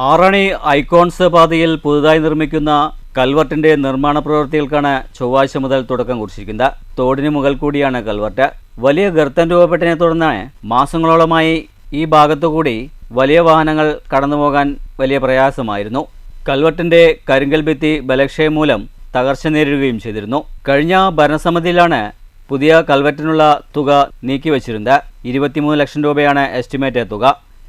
ആറാണി ഐക്കോൺസ് പാതയിൽ പുതുതായി നിർമ്മിക്കുന്ന കൽവർട്ടിന്റെ നിർമ്മാണ പ്രവൃത്തികൾക്കാണ് ചൊവ്വാഴ്ച മുതൽ തുടക്കം കുറിച്ചിരിക്കുന്നത്. തോടിന് മുകൾ കൂടിയാണ് കൽവർട്ട്. വലിയ ഗർത്തം രൂപപ്പെട്ടതിനെ തുടർന്ന് മാസങ്ങളോളമായി ഈ ഭാഗത്തുകൂടി വലിയ വാഹനങ്ങൾ കടന്നുപോകാൻ വലിയ പ്രയാസമായിരുന്നു. കൽവർട്ടിന്റെ കരിങ്കൽ ഭിത്തി ബലക്ഷയം മൂലം തകർച്ച നേരിടുകയും ചെയ്തിരുന്നു. കഴിഞ്ഞ ഭരണസമിതിയിലാണ് പുതിയ കൽവർട്ടിനുള്ള തുക നീക്കിവച്ചിരുന്നത്. 23 ലക്ഷം രൂപയാണ് എസ്റ്റിമേറ്റ് തുക.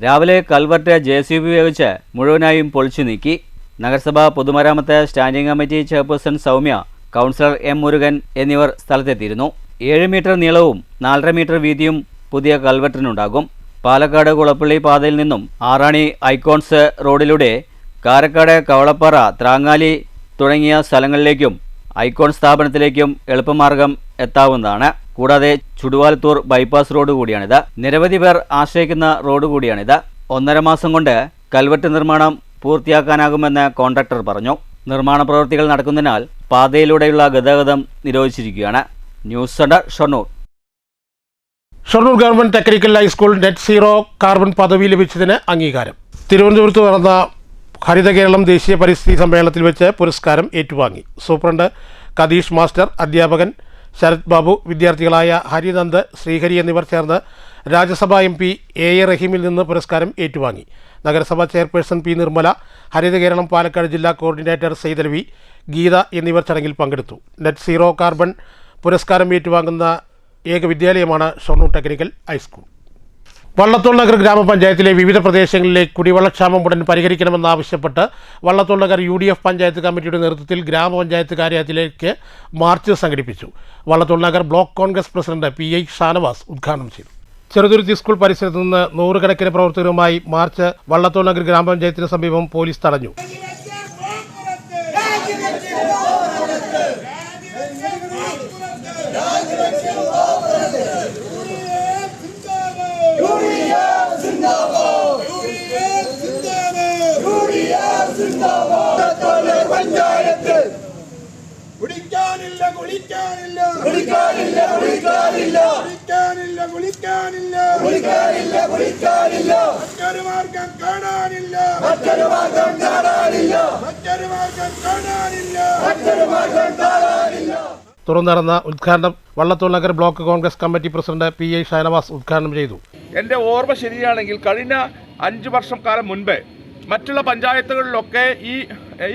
രാവിലെ കൽവർട്ട് JCB ഉപയോഗിച്ച് മുഴുവനായും പൊളിച്ചു നീക്കി. നഗരസഭ പൊതുമരാമത്ത് standing committee chairperson Soumya, councillor M. Murugan എന്നിവർ സ്ഥലത്തെത്തിയിരുന്നു. 7 മീറ്റർ നീളവും 4.5 മീറ്റർ വീതിയും പുതിയ കൽവർട്ടിനുണ്ടാകും. പാലക്കാട് കുളപ്പള്ളി പാതയിൽ നിന്നും ആറാണി ഐക്കോൺസ് റോഡിലൂടെ കാരക്കാട്, കവളപ്പാറ, ത്രാങ്ങാലി തുടങ്ങിയ സ്ഥലങ്ങളിലേക്കും ഐക്കോൺ സ്ഥാപനത്തിലേക്കും എളുപ്പമാർഗം എത്താവുന്നതാണ്. കൂടാതെ ചുടുവാലത്തൂർ ബൈപ്പാസ് റോഡ് കൂടിയാണിത്. നിരവധി പേർ ആശ്രയിക്കുന്ന റോഡ് കൂടിയാണിത്. 1.5 മാസം കൊണ്ട് കൽവർട്ട് നിർമ്മാണം പൂർത്തിയാക്കാനാകുമെന്ന് കോൺട്രാക്ടർ പറഞ്ഞു. നിർമ്മാണ പ്രവൃത്തികൾ നടക്കുന്നതിനാൽ പാതയിലൂടെയുള്ള ഗതാഗതം നിരോധിച്ചിരിക്കുകയാണ്. News centre, Shoranur. Shoranur government technical high school net zero carbon പദവി ലഭിച്ചതിന് അംഗീകാരം. തിരുവനന്തപുരത്ത് നടന്ന ഹരിത കേരളം ദേശീയ പരിസ്ഥിതി സമ്മേളനത്തിൽ വെച്ച് പുരസ്കാരം ഏറ്റുവാങ്ങി. സൂപ്രണ്ട് കതീഷ് മാസ്റ്റർ, അധ്യാപകൻ ശരത് ബാബു, വിദ്യാർത്ഥികളായ ഹരിനന്ദ്, ശ്രീഹരി എന്നിവർ ചേർന്ന് രാജ്യസഭാ MP A. റഹീമിൽ നിന്ന് പുരസ്കാരം ഏറ്റുവാങ്ങി. നഗരസഭാ ചെയർപേഴ്സൺ P. നിർമ്മല, ഹരിത കേരളം പാലക്കാട് ജില്ലാ കോർഡിനേറ്റർ സൈതലവി, ഗീത എന്നിവർ ചടങ്ങിൽ പങ്കെടുത്തു. നെറ്റ് സീറോ കാർബൺ പുരസ്കാരം ഏറ്റുവാങ്ങുന്ന ഏക വിദ്യാലയമാണ് ഷൊർണൂർ ടെക്നിക്കൽ ഹൈസ്കൂൾ. വള്ളത്തോൾ നഗർ ഗ്രാമപഞ്ചായത്തിലെ വിവിധ പ്രദേശങ്ങളിലെ കുടിവെള്ളക്ഷാമം ഉടൻ പരിഹരിക്കണമെന്നാവശ്യപ്പെട്ട് വള്ളത്തോൾ നഗർ UDF പഞ്ചായത്ത് കമ്മിറ്റിയുടെ നേതൃത്വത്തിൽ ഗ്രാമപഞ്ചായത്ത് കാര്യാലയത്തിലേക്ക് മാർച്ച് സംഘടിപ്പിച്ചു. Vallathol Nagar block Congress president PI Shanavas ഉദ്ഘാടനം ചെയ്തു. ചെറുതുരുത്തി സ്കൂൾ പരിസരത്ത് നിന്ന് 100 കണക്കിന് പ്രവർത്തകരുമായി മാർച്ച് വള്ളത്തോൾ നഗർ ഗ്രാമപഞ്ചായത്തിന് സമീപം പോലീസ് തടഞ്ഞു. കുടിക്കാനില്ല തുടർന്ന് നടന്ന ഉദ്ഘാടനം Vallathol Nagar block Congress committee president PI Shanavas ഉദ്ഘാടനം ചെയ്തു. എൻ്റെ ഓർമ്മ ശരിയാണെങ്കിൽ കഴിഞ്ഞ 5 വർഷം കാലം മുൻപേ മറ്റുള്ള പഞ്ചായത്തുകളിലൊക്കെ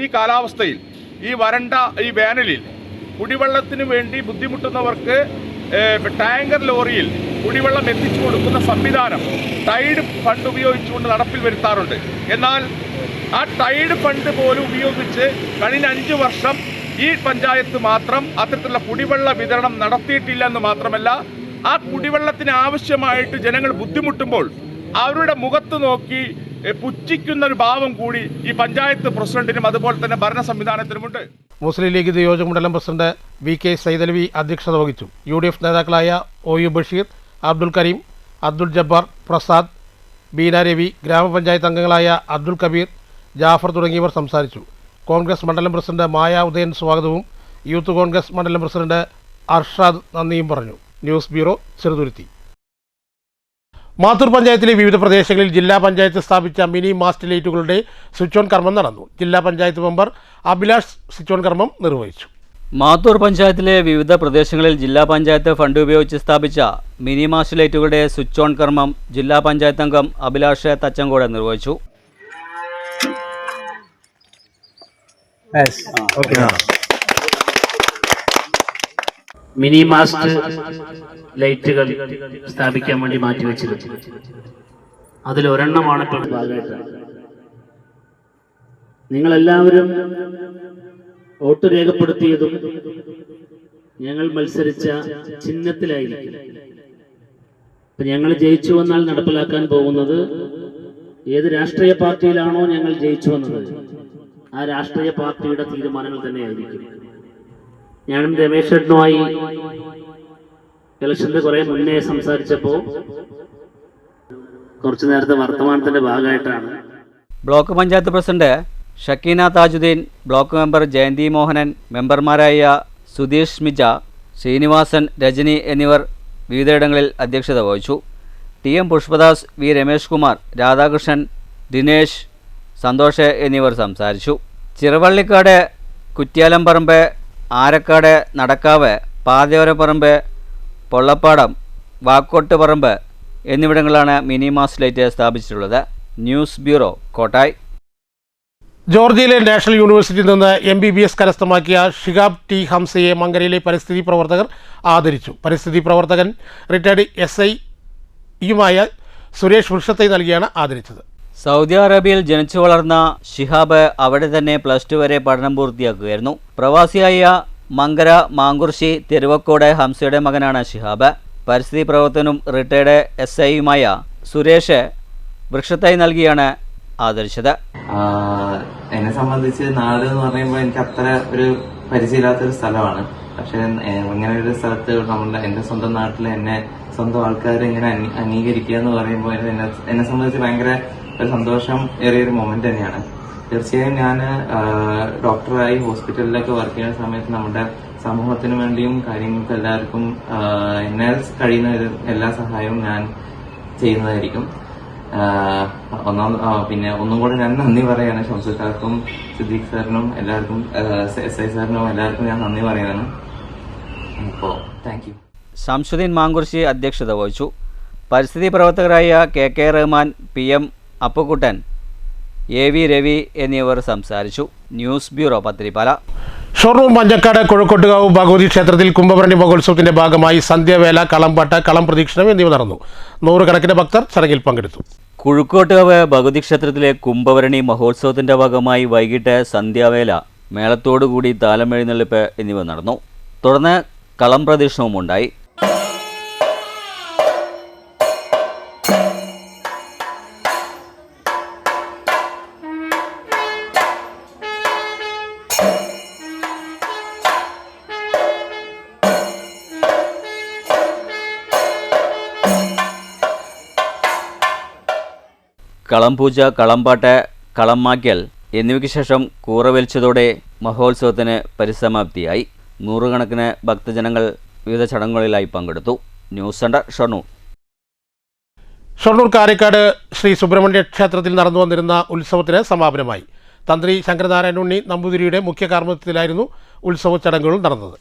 ഈ കാലാവസ്ഥയിൽ ഈ വരണ്ട ഈ വേനലിൽ കുടിവെള്ളത്തിന് വേണ്ടി ബുദ്ധിമുട്ടുന്നവർക്ക് ടാങ്കർ ലോറിയിൽ കുടിവെള്ളം എത്തിച്ചു കൊടുക്കുന്ന സംവിധാനം ടൈഡ് ഫണ്ട് ഉപയോഗിച്ചുകൊണ്ട് നടപ്പിൽ വരുത്താറുണ്ട്. എന്നാൽ ആ ടൈഡ് ഫണ്ട് പോലും ഉപയോഗിച്ച് കഴിഞ്ഞ 5 വർഷം ഈ പഞ്ചായത്ത് മാത്രം അത്തരത്തിലുള്ള കുടിവെള്ള വിതരണം നടത്തിയിട്ടില്ല എന്ന് മാത്രമല്ല, ആ കുടിവെള്ളത്തിന് ആവശ്യമായിട്ട് ജനങ്ങൾ ബുദ്ധിമുട്ടുമ്പോൾ അവരുടെ മുഖത്ത് നോക്കി പുച്ഛിക്കുന്ന ഒരു ഭാവം കൂടി ഈ പഞ്ചായത്ത് പ്രസിഡന്റിനും അതുപോലെ തന്നെ ഭരണ സംവിധാനത്തിനുമുണ്ട്. മുസ്ലിം ലീഗ് നിയോജക മണ്ഡലം പ്രസിഡന്റ് VK സൈദലവി അധ്യക്ഷത വഹിച്ചു. UDF നേതാക്കളായ OU ബഷീർ, അബ്ദുൽ കരീം, അബ്ദുൽ ജബ്ബാർ, പ്രസാദ്, ബീന രവി, ഗ്രാമപഞ്ചായത്ത് അംഗങ്ങളായ അബ്ദുൽ കബീർ, ജാഫർ തുടങ്ങിയവർ സംസാരിച്ചു. കോൺഗ്രസ് മണ്ഡലം പ്രസിഡന്റ് മായ ഉദയൻ സ്വാഗതവും യൂത്ത് കോൺഗ്രസ് മണ്ഡലം പ്രസിഡന്റ് അർഷാദ് നന്ദിയും പറഞ്ഞു. News bureau, Cheruthuruthy. മാത്തൂർ പഞ്ചായത്തിലെ വിവിധ പ്രദേശങ്ങളിൽ ജില്ലാ പഞ്ചായത്ത് സ്ഥാപിച്ച മിനി മാസ്റ്റ് ലൈറ്റുകളുടെ സ്വിച്ച് ഓൺ കർമ്മം നടന്നു. ജില്ലാ panchayat member Abhilash switch on കർമ്മം നിർവഹിച്ചു. മാത്തൂർ പഞ്ചായത്തിലെ വിവിധ പ്രദേശങ്ങളിൽ ജില്ലാ പഞ്ചായത്ത് ഫണ്ട് ഉപയോഗിച്ച് സ്ഥാപിച്ച മിനി മാസ്റ്റ് ലൈറ്റുകളുടെ സ്വിച്ച് ഓൺ കർമ്മം ജില്ലാ പഞ്ചായത്ത് അംഗം അഭിലാഷ് തച്ചങ്കോട് നിർവഹിച്ചു. മിനി മാസ്റ്റ് ലൈറ്റുകൾ സ്ഥാപിക്കാൻ വേണ്ടി മാറ്റിവെച്ചിരുന്നു. അതിലൊരെണ്ണമാണ് ഇപ്പോൾ ഭാഗമായിട്ട്. നിങ്ങളെല്ലാവരും വോട്ട് രേഖപ്പെടുത്തിയതും ഞങ്ങൾ മത്സരിച്ച ചിഹ്നത്തിലായിരിക്കും. ഇപ്പൊ ഞങ്ങൾ ജയിച്ചു വന്നാൽ നടപ്പിലാക്കാൻ പോകുന്നത് ഏത് രാഷ്ട്രീയ പാർട്ടിയിലാണോ ഞങ്ങൾ ജയിച്ചു വന്നത് ആ രാഷ്ട്രീയ പാർട്ടിയുടെ തീരുമാനങ്ങൾ തന്നെയായിരിക്കും. ഞാനും രമേശ് ചേട്ടനുമായി ഇലക്ഷന്റെ കുറെ മുന്നേ സംസാരിച്ചപ്പോൾ കുറച്ചു നേരത്തെ വർത്തമാനത്തിന്റെ ഭാഗമായിട്ടാണ്. Block panchayat president Shakeena Thajudheen, block member Jayanthi Mohanan, മെമ്പർമാരായ സുധീഷ് മിജ, ശ്രീനിവാസൻ, രജനി എന്നിവർ വിവിധയിടങ്ങളിൽ അധ്യക്ഷത വഹിച്ചു. TM പുഷ്പദാസ്, V രമേഷ് കുമാർ, രാധാകൃഷ്ണൻ, ദിനേശ്, സന്തോഷ് എന്നിവർ സംസാരിച്ചു. ചിറവള്ളിക്കാട്, കുറ്റ്യാലംപറമ്പ്, ആരക്കാട്, നടക്കാവ്, പാതയോരപ്പറമ്പ്, പൊള്ളപ്പാടം, വാക്കോട്ട് പറമ്പ് എന്നിവിടങ്ങളിലാണ് മിനി മാസ്റ്റ് ലൈറ്റ് സ്ഥാപിച്ചിട്ടുള്ളത്. News bureau, Kottayi. ജോർജിയയിലെ നാഷണൽ യൂണിവേഴ്സിറ്റിയിൽ നിന്ന് MBBS കരസ്ഥമാക്കിയ ഷിഹാബ് T ഹംസയെ മങ്കരയിലെ പരിസ്ഥിതി പ്രവർത്തകർ ആദരിച്ചു. പരിസ്ഥിതി പ്രവർത്തകൻ റിട്ടയർഡ് SI-യുമായ സുരേഷ് വൃക്ഷത്തൈ നൽകിയാണ് ആദരിച്ചത്. സൗദി അറേബ്യയിൽ ജനിച്ചു വളർന്ന ഷിഹാബ് അവിടെ തന്നെ +2 വരെ പഠനം പൂർത്തിയാക്കുകയായിരുന്നു. പ്രവാസിയായ മങ്കര മാങ്കുർശി തെരുവക്കോട് ഹംസയുടെ മകനാണ് ഷിഹാബ്. പരിസ്ഥിതി പ്രവർത്തകനും റിട്ടയർഡ് SI-യുമായ സുരേഷ് വൃക്ഷത്തൈ നൽകിയാണ് ആദരിച്ചത്. എന്നെ സംബന്ധിച്ച് നാട് എന്ന് പറയുമ്പോൾ എനിക്ക് അത്ര ഒരു പരിചയമില്ലാത്തൊരു സ്ഥലമാണ്. പക്ഷെ ഇങ്ങനെ ഒരു സ്ഥലത്ത് എന്റെ സ്വന്തം നാട്ടിൽ എന്നെ സ്വന്തം ആൾക്കാർ ഇങ്ങനെ അംഗീകരിക്കുക എന്ന് പറയുമ്പോൾ എന്നെ സംബന്ധിച്ച് ഭയങ്കര ഒരു സന്തോഷം ഏറിയൊരു മൊമെന്റ് തന്നെയാണ്. തീർച്ചയായും ഞാൻ ഡോക്ടറായി ഹോസ്പിറ്റലിലൊക്കെ വർക്ക് ചെയ്യുന്ന സമയത്ത് നമ്മുടെ സമൂഹത്തിന് വേണ്ടിയും കാര്യങ്ങൾക്ക് എല്ലാവർക്കും എന്നെ കഴിയുന്ന എല്ലാ സഹായവും ഞാൻ ചെയ്യുന്നതായിരിക്കും. പിന്നെ ഒന്നും കൂടെ ഞാൻ നന്ദി പറയാണ് ഷംസുക്കാർക്കും സിദ്ദീഖ് സാറിനും എല്ലാവർക്കും SI സാറിനും എല്ലാവർക്കും ഞാൻ നന്ദി പറയാണ്. അപ്പോൾ താങ്ക് യു. ശംസുദ്ദീൻ മാങ്കുർശി അധ്യക്ഷത വഹിച്ചു. പരിസ്ഥിതി പ്രവർത്തകരായ KK Rahman, PM Appukuttan, AV Ravi എന്നിവർ സംസാരിച്ചു. News bureau, Pathirippala. ഷൊർണൂർ മഞ്ഞക്കാട് കൊഴക്കോട്ടുകാവ് ഭഗവതി ക്ഷേത്രത്തിൽ കുംഭഭരണി മഹോത്സവത്തിന്റെ ഭാഗമായി സന്ധ്യാവേല, കളംപാട്ട്, കളം പ്രദക്ഷിണം എന്നിവ നടന്നു. 100 കണക്കിന് ഭക്തർ ചടങ്ങിൽ പങ്കെടുത്തു. കുഴുക്കോട്ടുകാവ് ഭഗവതി ക്ഷേത്രത്തിലെ കുംഭഭരണി മഹോത്സവത്തിന്റെ ഭാഗമായി വൈകിട്ട് സന്ധ്യാവേല, മേളത്തോടുകൂടി താലമെഴുന്നള്ളിപ്പ് എന്നിവ നടന്നു. തുടർന്ന് കളം പ്രദക്ഷിണവും ഉണ്ടായി. കളം പൂജ, കളംപാട്ട്, കളം മാക്കൽ എന്നിവയ്ക്ക് ശേഷം കൂറ വലിച്ചതോടെ മഹോത്സവത്തിന് പരിസമാപ്തിയായി. 100 കണക്കിന് ഭക്തജനങ്ങൾ വിവിധ ചടങ്ങുകളിലായി പങ്കെടുത്തു. News centre, Shoranur. ഷൊർണൂർ കാരേക്കാട് ശ്രീ സുബ്രഹ്മണ്യ ക്ഷേത്രത്തിൽ നടന്നു വന്നിരുന്ന ഉത്സവത്തിന് സമാപനമായി. തന്ത്രി ശങ്കരനാരായണ ഉണ്ണി നമ്പൂതിരിയുടെ മുഖ്യ കാർമ്മികത്വത്തിലായിരുന്നു ഉത്സവ ചടങ്ങുകൾ നടന്നത്.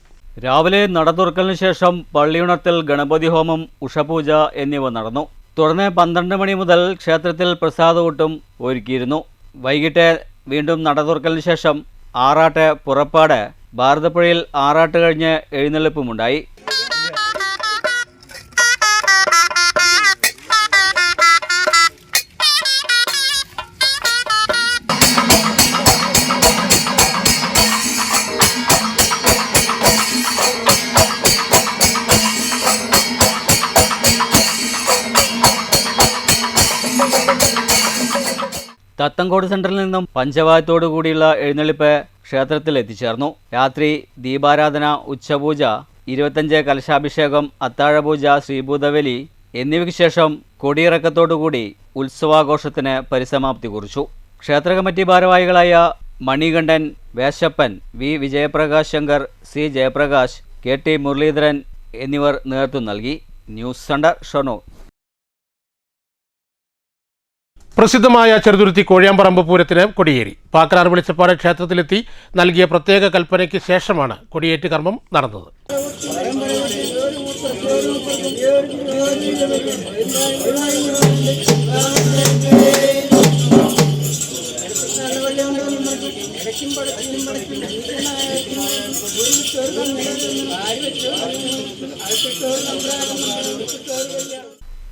രാവിലെ നട തുറക്കലിന് ശേഷം പള്ളിയുണർത്തൽ, ഗണപതി ഹോമം, ഉഷപൂജ എന്നിവ നടന്നു. തുടർന്ന് 12 മണി മുതൽ ക്ഷേത്രത്തിൽ പ്രസാദകൂട്ടും ഒരുക്കിയിരുന്നു. വൈകിട്ട് വീണ്ടും നട തുറക്കലിന് ശേഷം ആറാട്ട്, പുറപ്പാട്, ഭാരതപ്പുഴയിൽ ആറാട്ട് കഴിഞ്ഞ് എഴുന്നള്ളിപ്പുമുണ്ടായി. തത്തങ്കോട് സെന്ററിൽ നിന്നും പഞ്ചവാദ്യത്തോടു കൂടിയുള്ള എഴുന്നള്ളിപ്പ് ക്ഷേത്രത്തിൽ എത്തിച്ചേർന്നു. രാത്രി ദീപാരാധന, ഉച്ചപൂജ, 25 കലശാഭിഷേകം, അത്താഴപൂജ, ശ്രീഭൂതബലി എന്നിവയ്ക്ക് ശേഷം കൊടിയിറക്കത്തോടുകൂടി ഉത്സവാഘോഷത്തിന് പരിസമാപ്തി കുറിച്ചു. ക്ഷേത്ര കമ്മിറ്റി ഭാരവാഹികളായ Manikandan, Veshappan, V Vijayaprakash Shankar, C Jayaprakash, K T Muraleedharan എന്നിവർ നേതൃത്വം നൽകി. News centre, Shoranur. പ്രസിദ്ധമായ ചെറുതുരുത്തി കോഴിയാമ്പറമ്പ് പൂരത്തിന് കൊടിയേറി. പാക്കനാർ വെളിച്ചപ്പാട് ക്ഷേത്രത്തിലെത്തി നൽകിയ പ്രത്യേക കൽപ്പനയ്ക്ക് ശേഷമാണ് കൊടിയേറ്റ് കർമ്മം നടന്നത്.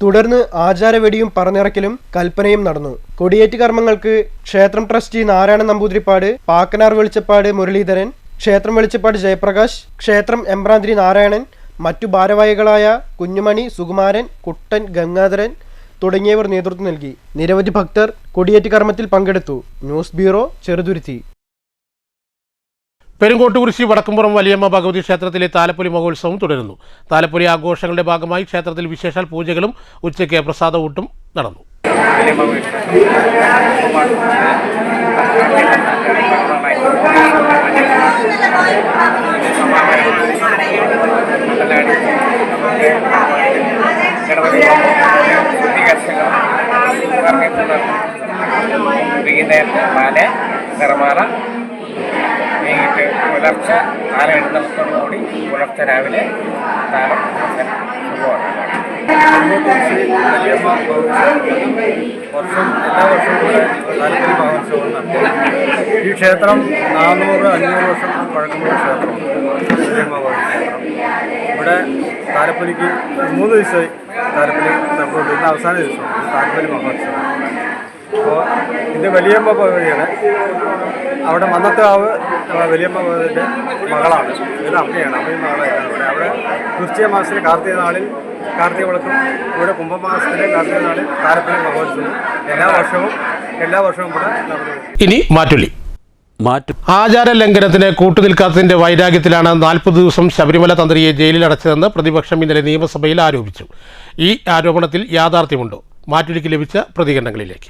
തുടർന്ന് ആചാരവെടിയും പറന്നിറക്കലും കൽപ്പനയും നടന്നു. കൊടിയേറ്റ് കർമ്മങ്ങൾക്ക് ക്ഷേത്രം ട്രസ്റ്റി നാരായണ നമ്പൂതിരിപ്പാട്, പാക്കനാർ വെളിച്ചപ്പാട് മുരളീധരൻ, ക്ഷേത്രം വെളിച്ചപ്പാട് ജയപ്രകാശ്, ക്ഷേത്രം എമ്പ്രാന്തിരി നാരായണൻ, മറ്റു ഭാരവാഹികളായ കുഞ്ഞുമണി, സുകുമാരൻ, കുട്ടൻ, ഗംഗാധരൻ തുടങ്ങിയവർ നേതൃത്വം നൽകി. നിരവധി ഭക്തർ കൊടിയേറ്റ് കർമ്മത്തിൽ പങ്കെടുത്തു. News bureau, Cheruthuruthy. പെരുങ്കോട്ടുകുരിശി വടക്കുംപുറം വലിയമ്മ ഭഗവതി ക്ഷേത്രത്തിലെ താലപ്പൊലി മഹോത്സവം തുടരുന്നു. താലപ്പൊലി ആഘോഷങ്ങളുടെ ഭാഗമായി ക്ഷേത്രത്തിൽ വിശേഷാൽ പൂജകളും ഉച്ചയ്ക്ക് പ്രസാദകൂട്ടും നടന്നു. വൈകിട്ട് പുലർച്ചെ 4 എഴുന്നള്ളത്തോടുകൂടി പുലർച്ചെ രാവിലെ താലം വർഷം എല്ലാ വർഷവും ഇവിടെ താലപ്പൊലി മഹോത്സവം നടത്തി. ഈ ക്ഷേത്രം 400-500 വർഷം പഴക്കമുള്ള ക്ഷേത്രമാണ്. ഇവിടെ താലപ്പൊലിക്ക് 3 ദിവസമായി താലപ്പൊലി നടന്നുകൊണ്ട് ഇന്ന് അവസാന ദിവസമാണ് താലപ്പൊലി മഹോത്സവം. അപ്പോൾ ഇത് വലിയമ്മ ഭഗവതിയാണ്. അവിടെ മന്നത്താവ് വലിയമ്മ ഭഗവതിൻ്റെ മകളാണ്. ഇത് അമ്മയാണ്, അമ്മയും മകളായിട്ടാണ് ഇവിടെ. അവിടെ വൃശ്ചിക മാസത്തിലെ കാർത്തിക നാളിൽ കാർത്തിക വിളക്കും, ഇവിടെ കുംഭമാസത്തിലെ കാർത്തിക നാളിൽ താലപ്പൊലി മഹോത്സവം എല്ലാ വർഷവും ഇവിടെ നടന്നു. ഇനി മാറ്റൊലി. ആചാര ലംഘനത്തിന് കൂട്ടുനിൽക്കാത്തതിന്റെ വൈരാഗ്യത്തിലാണ് 40 ദിവസം ശബരിമല തന്ത്രിയെ ജയിലിൽ അടച്ചതെന്ന് പ്രതിപക്ഷം ഇന്നലെ നിയമസഭയിൽ ആരോപിച്ചു. ഈ ആരോപണത്തിൽ യാഥാർത്ഥ്യമുണ്ടോ? മാറ്റൊലിക്ക് ലഭിച്ച പ്രതികരണങ്ങളിലേക്ക്.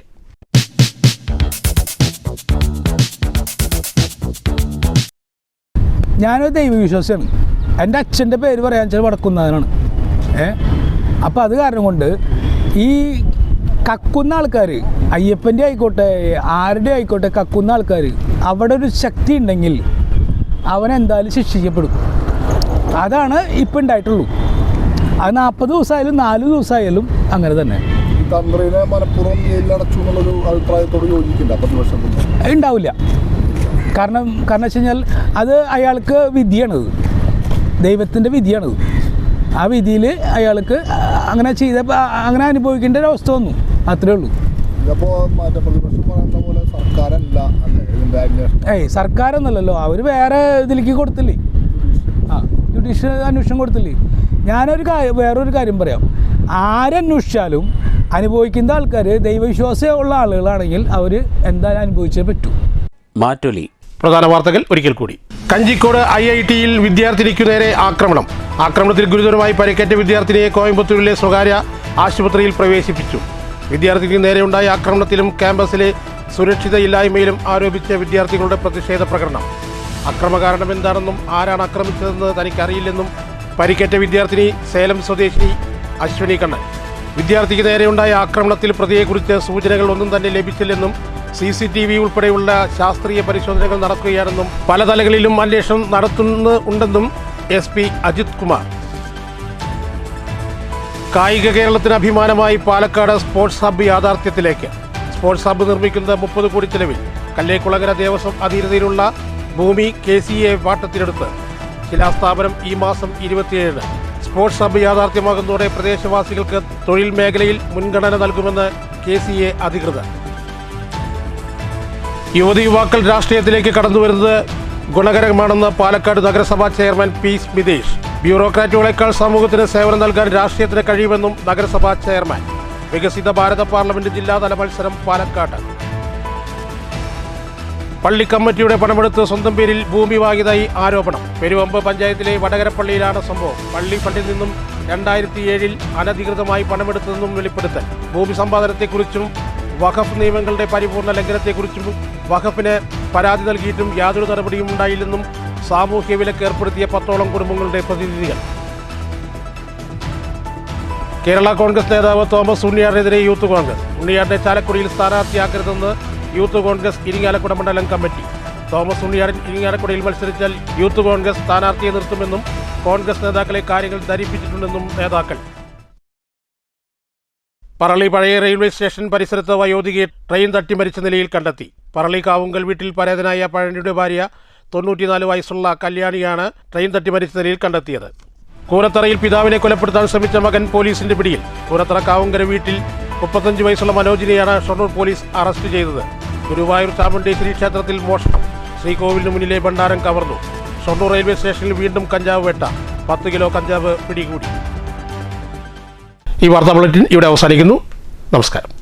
ഞാനൊരു ദൈവവിശ്വാസിയാണ്. എൻ്റെ അച്ഛൻ്റെ പേര് പറയാൻ വെച്ചാൽ വടക്കുന്നാഥനാണ്. അപ്പോൾ അത് കാരണം കൊണ്ട് ഈ കക്കുന്ന ആൾക്കാർ, അയ്യപ്പൻ്റെ ആയിക്കോട്ടെ ആരുടെ ആയിക്കോട്ടെ, കക്കുന്ന ആൾക്കാർ അവിടെ ഒരു ശക്തി ഉണ്ടെങ്കിൽ അവനെന്തായാലും ശിക്ഷിക്കപ്പെടും. അതാണ് ഇപ്പം ഉണ്ടായിട്ടുള്ളൂ. അത് 40 ദിവസമായാലും 4 ദിവസമായാലും അങ്ങനെ തന്നെ. തന്ത്രിനെ മനഃപൂർവ്വം ജയിലിലടച്ചു എന്നുള്ളൊരു അഭിപ്രായത്തോട് യോജിക്കില്ല പ്രതിപക്ഷത്തിന്? ഉണ്ടാവില്ല. കാരണം വെച്ച് കഴിഞ്ഞാൽ അത് അയാൾക്ക് വിധിയാണത്, ദൈവത്തിൻ്റെ വിധിയാണത്. ആ വിധിയിൽ അയാൾക്ക് അങ്ങനെ ചെയ്തപ്പോൾ അങ്ങനെ അനുഭവിക്കേണ്ട ഒരു അവസ്ഥ വന്നു, അത്രേ ഉള്ളൂ. സർക്കാരൊന്നുമല്ലല്ലോ, അവർ വേറെ ഇതിലേക്ക് കൊടുത്തില്ലേ, ജുഡീഷ്യൽ അന്വേഷണം കൊടുത്തില്ലേ. വേറൊരു കാര്യം പറയാം. ആരന്വേഷിച്ചാലും അനുഭവിക്കുന്ന ആൾക്കാർ ദൈവവിശ്വാസമുള്ള ആളുകളാണെങ്കിൽ അവർ എന്തായാലും അനുഭവിച്ചേ പറ്റൂ. മാറ്റൊലി. പ്രധാന വാർത്തകൾ ഒരിക്കൽ കൂടി. കഞ്ചിക്കോട് IIT-യിൽ വിദ്യാർത്ഥിനിക്കു നേരെ ആക്രമണം. ആക്രമണത്തിൽ ഗുരുതരമായി പരിക്കേറ്റ വിദ്യാർത്ഥിനിയെ കോയമ്പത്തൂരിലെ സ്വകാര്യ ആശുപത്രിയിൽ പ്രവേശിപ്പിച്ചു. വിദ്യാർത്ഥിക്ക് നേരെയുണ്ടായ ആക്രമണത്തിലും ക്യാമ്പസിലെ സുരക്ഷിതയില്ലായ്മയിലും ആരോപിച്ച വിദ്യാർത്ഥികളുടെ പ്രതിഷേധ പ്രകടനം. അക്രമകാരണം എന്താണെന്നും ആരാണ് ആക്രമിച്ചതെന്ന് തനിക്കറിയില്ലെന്നും പരിക്കേറ്റ വിദ്യാർത്ഥിനി സേലം സ്വദേശി അശ്വിനി കണ്ണൻ. വിദ്യാർത്ഥിക്ക് നേരെയുണ്ടായ ആക്രമണത്തിൽ പ്രതിയെക്കുറിച്ച് സൂചനകൾ ഒന്നും തന്നെ ലഭിച്ചില്ലെന്നും CCTV ഉൾപ്പെടെയുള്ള ശാസ്ത്രീയ പരിശോധനകൾ നടക്കുകയാണെന്നും പല തലങ്ങളിലും അന്വേഷണം നടത്തുന്നുണ്ടെന്നും SP അജിത് കുമാർ. കായിക കേരളത്തിന് അഭിമാനമായി പാലക്കാട് സ്പോർട്സ് ഹബ്ബ് യാഥാർത്ഥ്യത്തിലേക്ക്. സ്പോർട്സ് ഹബ്ബ് നിർമ്മിക്കുന്ന 30 കോടി ചെലവിൽ കല്ലേക്കുളങ്ങര ദേവസ്വം അധീനതയിലുള്ള ഭൂമി KCA വാട്ടത്തിലെടുത്ത് ശിലാസ്ഥാപനം ഈ മാസം 27-ന്. സ്പോർട്സ് ഹബ്ബ് യാഥാർത്ഥ്യമാകുന്നതോടെ പ്രദേശവാസികൾക്ക് തൊഴിൽ മേഖലയിൽ മുൻഗണന നൽകുമെന്ന് KCA അധികൃതർ. യുവതിയുവാക്കൾ രാഷ്ട്രീയത്തിലേക്ക് കടന്നുവരുന്നത് ഗുണകരമാണെന്ന് പാലക്കാട് നഗരസഭാ ചെയർമാൻ P. സ്മിതേഷ്. ബ്യൂറോക്രാറ്റുകളെക്കാൾ സമൂഹത്തിന് സേവനം നൽകാൻ രാഷ്ട്രീയത്തിന് കഴിയുമെന്നും നഗരസഭാ ചെയർമാൻ. വികസിത ഭാരത പാർലമെന്റ് ജില്ലാതല മത്സരം പാലക്കാട്. പള്ളി കമ്മിറ്റിയുടെ പണമെടുത്ത് സ്വന്തം പേരിൽ ഭൂമി വാങ്ങിയതായി ആരോപണം. പെരുവമ്പ് പഞ്ചായത്തിലെ വടകരപ്പള്ളിയിലാണ് സംഭവം. പള്ളി ഫണ്ടിൽ നിന്നും 2007-ൽ അനധികൃതമായി പണമെടുത്തതെന്നും വെളിപ്പെടുത്തൽ. ഭൂമി സമ്പാദനത്തെക്കുറിച്ചും വഖഫ് നിയമങ്ങളുടെ പരിപൂർണ ലംഘനത്തെക്കുറിച്ചും വഖഫിന് പരാതി നൽകിയിട്ടും യാതൊരു നടപടിയും ഉണ്ടായില്ലെന്നും സാമൂഹ്യ വിലക്ക് ഏർപ്പെടുത്തിയ 10ഓളം കുടുംബങ്ങളുടെ പ്രതിനിധികൾ. കേരള കോൺഗ്രസ് നേതാവ് തോമസ് ഉണ്ണിയാടിനെതിരെ യൂത്ത് കോൺഗ്രസ്. ഉണ്ണിയാടിനെ ചാലക്കുടിയിൽ സ്ഥാനാർത്ഥിയാക്കരുതെന്ന് യൂത്ത് കോൺഗ്രസ് ഇരിങ്ങാലക്കുട മണ്ഡലം കമ്മിറ്റി. തോമസ് ഉണ്ണിയാടൻ ഇരിങ്ങാലക്കുടയിൽ മത്സരിച്ചാൽ യൂത്ത് കോൺഗ്രസ് സ്ഥാനാർത്ഥിയെ നിർത്തുമെന്നും കോൺഗ്രസ് നേതാക്കളെ കാര്യങ്ങൾ ധരിപ്പിച്ചിട്ടുണ്ടെന്നും നേതാക്കൾ. പറളി പഴയ റെയിൽവേ സ്റ്റേഷൻ പരിസരത്ത് വയോധികയെ ട്രെയിൻ തട്ടി മരിച്ച നിലയിൽ കണ്ടെത്തി. പറളി കാവുങ്കൽ വീട്ടിൽ പരേതനായ പഴനിയുടെ ഭാര്യ 94 വയസ്സുള്ള കല്യാണിയാണ് ട്രെയിൻ തട്ടി മരിച്ച നിലയിൽ കണ്ടെത്തിയത്. കൂനത്തറയിൽ പിതാവിനെ കൊലപ്പെടുത്താൻ ശ്രമിച്ച മകൻ പോലീസിന്റെ പിടിയിൽ. കൂനത്തറ കാവുങ്കര വീട്ടിൽ 35 വയസ്സുള്ള മനോജിനെയാണ് ഷൊർണൂർ പോലീസ് അറസ്റ്റ് ചെയ്തത്. ഗുരുവായൂർ ചാമുണ്ടേശ്വരി ക്ഷേത്രത്തിൽ മോഷണം. ശ്രീകോവിലിന് മുന്നിലെ ഭണ്ഡാരം കവർന്നു. ഷൊർണൂർ റെയിൽവേ സ്റ്റേഷനിൽ വീണ്ടും കഞ്ചാവ് വേട്ട. 10 കിലോ കഞ്ചാവ് പിടികൂടി. ഈ വാർത്താ ബുള്ളറ്റിൻ ഇവിടെ അവസാനിക്കുന്നു. നമസ്കാരം.